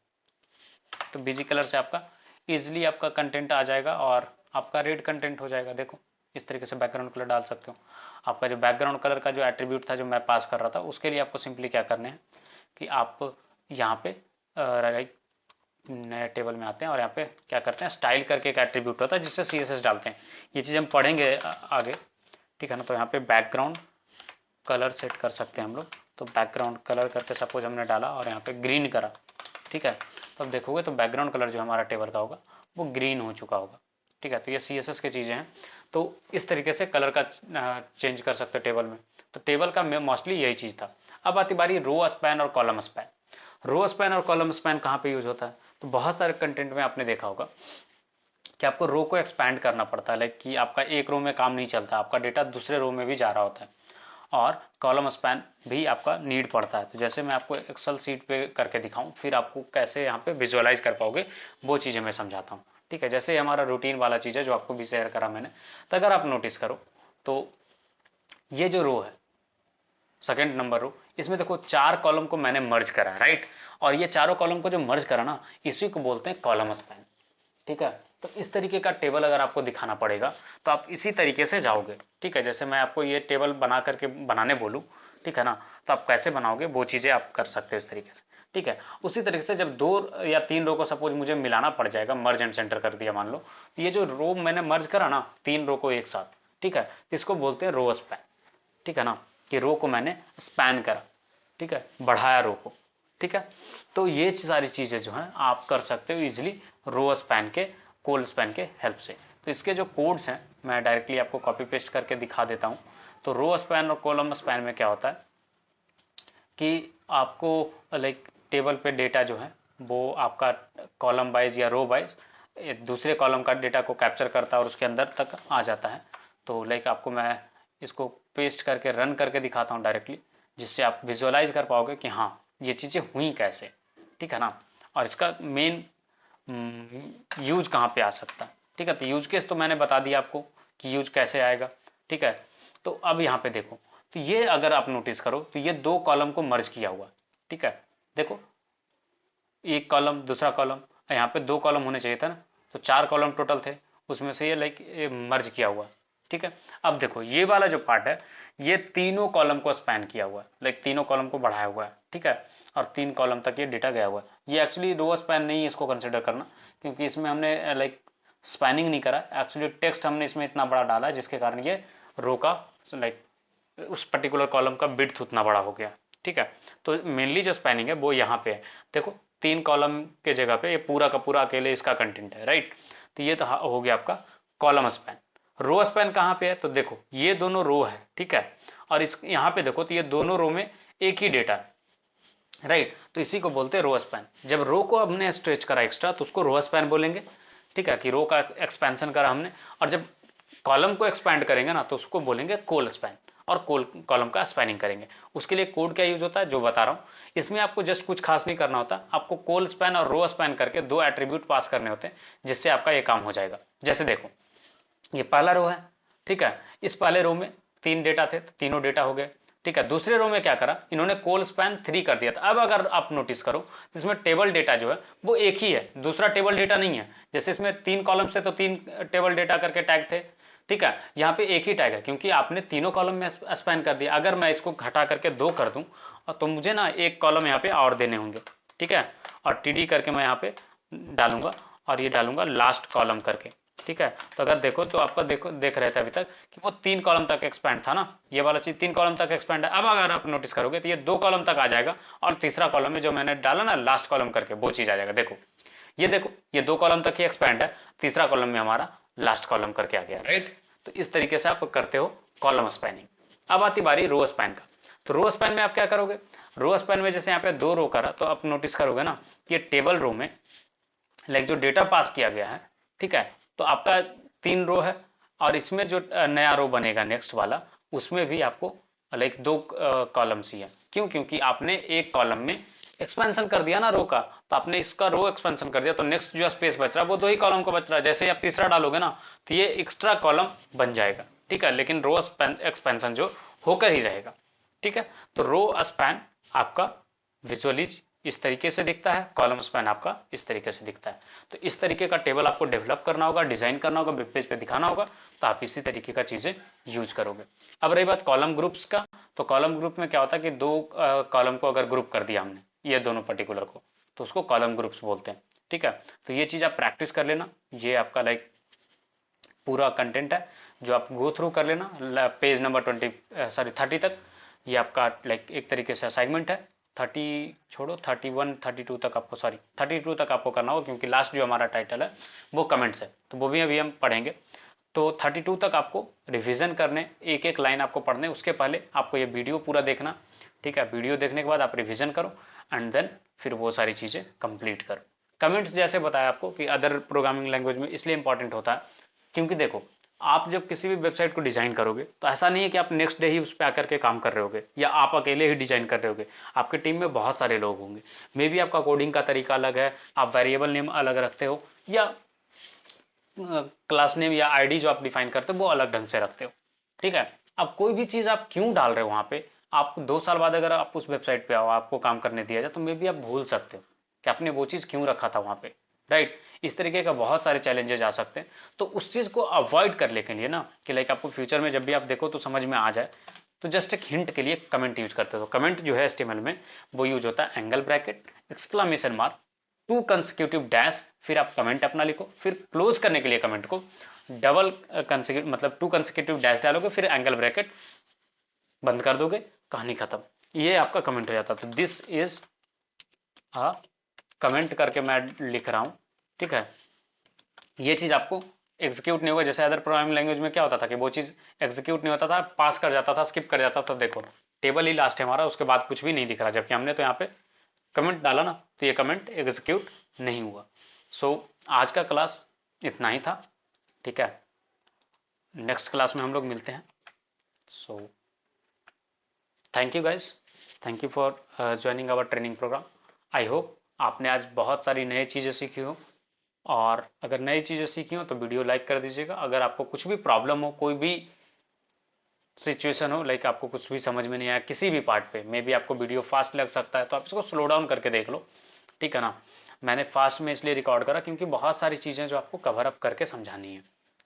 तो बिजी कलर से आपका ईजिली आपका कंटेंट आ जाएगा और आपका रेड कंटेंट हो जाएगा। देखो इस तरीके से बैकग्राउंड कलर डाल सकते हो। आपका जो बैकग्राउंड कलर का जो एट्रीब्यूट था जो मैं पास कर रहा था उसके लिए आपको सिंपली क्या करने हैं कि आप यहाँ पे राइट नए टेबल में आते हैं और यहाँ पे क्या करते हैं स्टाइल करके एक एट्रीब्यूट होता है जिससे CSS डालते हैं। ये चीज़ हम पढ़ेंगे आगे, ठीक है ना। तो यहाँ पे बैकग्राउंड कलर सेट कर सकते हैं हम लोग। तो बैकग्राउंड कलर करके सपोज हमने डाला और यहाँ पे ग्रीन करा, ठीक है। तो अब देखोगे तो बैकग्राउंड कलर जो हमारा टेबल का होगा वो ग्रीन हो चुका होगा। ठीक है, तो ये CSS की चीज़ें हैं। तो इस तरीके से कलर का चेंज कर सकते हो टेबल में। तो टेबल का मोस्टली यही चीज़ था। अब आती बारी रो स्पैन और कॉलम स्पैन। रो स्पैन और कॉलम स्पैन कहाँ पे यूज होता है? तो बहुत सारे कंटेंट में आपने देखा होगा कि आपको रो को एक्सपैंड करना पड़ता है, लाइक कि आपका एक रो में काम नहीं चलता, आपका डेटा दूसरे रो में भी जा रहा होता है, और कॉलम स्पैन भी आपका नीड पड़ता है। तो जैसे मैं आपको एक्सेल सीट पे करके दिखाऊं, फिर आपको कैसे यहाँ पे विजुअलाइज कर पाओगे वो चीज़ें मैं समझाता हूँ। ठीक है, जैसे हमारा रूटीन वाला चीज़ है जो आपको भी शेयर करा मैंने, तो अगर आप नोटिस करो तो ये जो रो है, सेकेंड नंबर रो, इसमें देखो 4 कॉलम को मैंने मर्ज करा है, राइट। और ये चारों कॉलम को जो मर्ज करा ना, इसी को बोलते हैं कॉलम स्पैन। ठीक है, तो इस तरीके का टेबल अगर आपको दिखाना पड़ेगा तो आप इसी तरीके से जाओगे। ठीक है, जैसे मैं आपको ये टेबल बना करके बनाने बोलूँ, ठीक है ना, तो आप कैसे बनाओगे वो चीज़ें आप कर सकते हो इस तरीके से। ठीक है, उसी तरीके से जब 2 या 3 रो को सपोज मुझे मिलाना पड़ जाएगा, मर्ज एंड सेंटर कर दिया मान लो, तो ये जो रो मैंने मर्ज करा ना 3 रो को एक साथ, ठीक है, इसको बोलते हैं रो स्पैन। ठीक है ना, कि रो को मैंने स्पैन करा, ठीक है, बढ़ाया रो को। ठीक है, तो ये सारी चीज़ें जो हैं आप कर सकते हो इजिली रो स्पैन के, कोल स्पैन के हेल्प से। तो इसके जो कोड्स हैं मैं डायरेक्टली आपको कॉपी पेस्ट करके दिखा देता हूँ। तो रो स्पैन और कॉलम स्पैन में क्या होता है कि आपको लाइक टेबल पे डेटा जो है वो आपका कॉलम वाइज या रो वाइज दूसरे कॉलम का डेटा को कैप्चर करता है और उसके अंदर तक आ जाता है। तो लाइक आपको मैं इसको पेस्ट करके रन करके दिखाता हूँ डायरेक्टली, जिससे आप विजुअलाइज कर पाओगे कि हाँ ये चीज़ें हुई कैसे। ठीक है ना, और इसका मेन यूज कहाँ पे आ सकता है। ठीक है, तो यूज केस तो मैंने बता दिया आपको कि यूज कैसे आएगा। ठीक है, तो अब यहाँ पे देखो, तो ये अगर आप नोटिस करो तो ये 2 कॉलम को मर्ज किया हुआ। ठीक है, देखो एक कॉलम दूसरा कॉलम, यहाँ पे 2 कॉलम होने चाहिए था ना, तो 4 कॉलम टोटल थे, उसमें से ये लाइक मर्ज किया हुआ। ठीक है, अब देखो ये वाला जो पार्ट है ये तीनों कॉलम को स्पैन किया हुआ है, लाइक तीनों कॉलम को बढ़ाया हुआ है। ठीक है, और 3 कॉलम तक ये डेटा गया हुआ है। ये एक्चुअली रो स्पैन नहीं है, इसको कंसिडर करना, क्योंकि इसमें हमने लाइक स्पैनिंग नहीं करा, एक्चुअली टेक्स्ट हमने इसमें इतना बड़ा डाला है जिसके कारण ये रो का लाइक उस पर्टिकुलर कॉलम का विड्थ उतना बड़ा हो गया। ठीक है, तो मेनली जो स्पैनिंग है वो यहाँ पे है। देखो 3 कॉलम के जगह पे ये पूरा का पूरा अकेले इसका कंटेंट है, राइट। तो ये तो हो गया आपका कॉलम स्पैन। रो स्पैन कहाँ पे है? तो देखो ये दोनों रो है, ठीक है, और इस यहाँ पे देखो तो ये दोनों रो में एक ही डेटा है, राइट। तो इसी को बोलते हैं रो स्पैन। जब रो को हमने स्ट्रेच करा एक्स्ट्रा तो उसको रो स्पैन बोलेंगे। ठीक है, कि रो का एक्सपेंशन करा हमने, और जब कॉलम को एक्सपैंड करेंगे ना तो उसको बोलेंगे कोल स्पैन, और कोल कॉलम का स्पैनिंग करेंगे। उसके लिए कोड क्या यूज होता है जो बता रहा हूँ, इसमें आपको जस्ट कुछ खास नहीं करना होता, आपको कोल स्पैन और रो स्पैन करके 2 एट्रीब्यूट पास करने होते हैं, जिससे आपका ये काम हो जाएगा। जैसे देखो ये पहला रो है, ठीक है, इस पहले रो में 3 डेटा थे तो तीनों डेटा हो गए। ठीक है, दूसरे रो में क्या करा इन्होंने कोल स्पैन 3 कर दिया था। अब अगर आप नोटिस करो इसमें टेबल डेटा जो है वो एक ही है, दूसरा टेबल डेटा नहीं है। जैसे इसमें 3 कॉलम थे तो 3 टेबल डेटा करके टैग थे। ठीक है, यहाँ पे एक ही टैग है क्योंकि आपने तीनों कॉलम में स्पैन कर दिया। अगर मैं इसको घटा करके 2 कर दूं तो मुझे ना एक कॉलम यहाँ पे और देने होंगे। ठीक है, और टीडी करके मैं यहाँ पे डालूंगा, और ये डालूंगा लास्ट कॉलम करके। ठीक है, तो अगर देखो तो आपका देखो देख रहे थे अभी तक कि वो 3 कॉलम तक एक्सपैंड था ना, ये वाला चीज 3 कॉलम तक एक्सपैंड है। अब अगर आप नोटिस करोगे तो ये 2 कॉलम तक आ जाएगा, और तीसरा कॉलम में जो मैंने डाला ना लास्ट कॉलम करके वो चीज आ जाएगा। देखो ये 2 कॉलम तक ही एक्सपैंड है, तीसरा कॉलम में हमारा लास्ट कॉलम करके आ गया, राइट। तो इस तरीके से आप करते हो कॉलम स्पैनिंग। अब आती बारी रो स्पैन का। तो रो स्पैन में आप क्या करोगे, रो स्पैन में जैसे यहाँ पे 2 रो करा तो आप नोटिस करोगे ना कि टेबल रो में लाइक जो डेटा पास किया गया है, ठीक है, तो आपका 3 रो है, और इसमें जो नया रो बनेगा नेक्स्ट वाला उसमें भी आपको लाइक 2 कॉलम्स ही है। क्यों? क्योंकि आपने एक कॉलम में एक्सपेंशन कर दिया ना रो का, तो आपने इसका रो एक्सपेंशन कर दिया, तो नेक्स्ट जो स्पेस बच रहा है वो 2 ही कॉलम को बच रहा है। जैसे ही आप तीसरा डालोगे ना तो ये एक्स्ट्रा कॉलम बन जाएगा। ठीक है, लेकिन रो एक्सपेंशन जो होकर ही रहेगा। ठीक है, तो रो स्पैन आपका विजुअली इस तरीके से दिखता है, कॉलम स्पैन आपका इस तरीके से दिखता है। तो इस तरीके का टेबल आपको डेवलप करना होगा, डिजाइन करना होगा, वेब पेज पे दिखाना होगा, तो आप इसी तरीके का चीजें यूज करोगे। अब रही बात कॉलम ग्रुप्स का, तो कॉलम ग्रुप में क्या होता है कि 2 कॉलम को अगर ग्रुप कर दिया हमने, ये दोनों पर्टिकुलर को, तो उसको कॉलम ग्रुप्स बोलते हैं। ठीक है, तो ये चीज आप प्रैक्टिस कर लेना, ये आपका लाइक पूरा कंटेंट है जो आप गो थ्रू कर लेना पेज नंबर 30 तक। ये आपका लाइक एक तरीके से असाइनमेंट है, 30 छोड़ो 31 32 तक आपको, सॉरी 32 तक आपको करना होगा, क्योंकि लास्ट जो हमारा टाइटल है वो कमेंट्स है, तो वो भी अभी हम पढ़ेंगे। तो 32 तक आपको रिवीजन करने, एक एक लाइन आपको पढ़ने, उसके पहले आपको ये वीडियो पूरा देखना, ठीक है। वीडियो देखने के बाद आप रिवीजन करो एंड देन फिर वो सारी चीज़ें कंप्लीट करो। कमेंट्स जैसे बताया आपको कि अदर प्रोग्रामिंग लैंग्वेज में इसलिए इंपॉर्टेंट होता है क्योंकि देखो, आप जब किसी भी वेबसाइट को डिजाइन करोगे तो ऐसा नहीं है कि आप नेक्स्ट डे ही उस पर आकर के काम कर रहे होगे या आप अकेले ही डिजाइन कर रहे होगे। आपके टीम में बहुत सारे लोग होंगे, मे बी आपका कोडिंग का तरीका अलग है, आप वेरिएबल नेम अलग रखते हो, या क्लास नेम या आईडी जो आप डिफाइन करते हो वो अलग ढंग से रखते हो, ठीक है। अब कोई भी चीज आप क्यों डाल रहे हो वहां पे, आप 2 साल बाद अगर आप उस वेबसाइट पे आओ, आपको काम करने दिया जाए, तो मे बी आप भूल सकते हो कि आपने वो चीज क्यों रखा था वहां पे, राइट। इस तरीके का बहुत सारे चैलेंजेस आ सकते हैं। तो उस चीज को अवॉइड करने के लिए ना, कि लाइक आपको फ्यूचर में जब भी आप देखो तो समझ में आ जाए, तो जस्ट एक हिंट के लिए कमेंट यूज करते हो। तो कमेंट जो है HTML में वो यूज होता है angle bracket, exclamation mark, 2 consecutive dash, फिर आप कमेंट अपना लिखो, फिर क्लोज करने के लिए कमेंट को डबल कंसेक्यूटिव मतलब 2 कंसेक्यूटिव डैश डालोगे, फिर एंगल ब्रैकेट बंद कर दोगे, कहानी खत्म। ये आपका कमेंट हो जाता है। तो दिस इज अ कमेंट करके मैं लिख रहा हूं, ठीक है। ये चीज आपको एग्जीक्यूट नहीं होगा, जैसे अदर प्रोग्रामिंग लैंग्वेज में क्या होता था कि वो चीज एग्जीक्यूट नहीं होता था, पास कर जाता था, स्किप कर जाता था। देखो टेबल ही लास्ट है हमारा, उसके बाद कुछ भी नहीं दिख रहा, जबकि हमने तो यहाँ पे कमेंट डाला ना, तो ये कमेंट एग्जीक्यूट नहीं हुआ। सो आज का क्लास इतना ही था, ठीक है। नेक्स्ट क्लास में हम लोग मिलते हैं। So thank you guys, thank you for joining our training program. I hope आपने आज बहुत सारी नई चीज़ें सीखी हो, और अगर नई चीज़ें सीखी हो तो वीडियो लाइक कर दीजिएगा। अगर आपको कुछ भी प्रॉब्लम हो, कोई भी सिचुएशन हो, लाइक आपको कुछ भी समझ में नहीं आया किसी भी पार्ट पे, मे बी आपको वीडियो फास्ट लग सकता है, तो आप इसको स्लो डाउन करके देख लो, ठीक है ना। मैंने फास्ट में इसलिए रिकॉर्ड करा क्योंकि बहुत सारी चीज़ें जो आपको कवर अप करके समझानी है,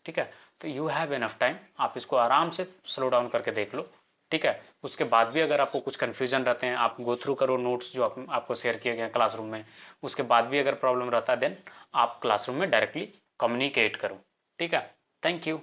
ठीक है। तो यू हैव एनफ टाइम, आप इसको आराम से स्लो डाउन करके देख लो, ठीक है। उसके बाद भी अगर आपको कुछ कन्फ्यूजन रहते हैं, आप गो थ्रू करो नोट्स जो आपको शेयर किए गए क्लासरूम में। उसके बाद भी अगर प्रॉब्लम रहता है, देन आप क्लासरूम में डायरेक्टली कम्युनिकेट करो, ठीक है। Thank you.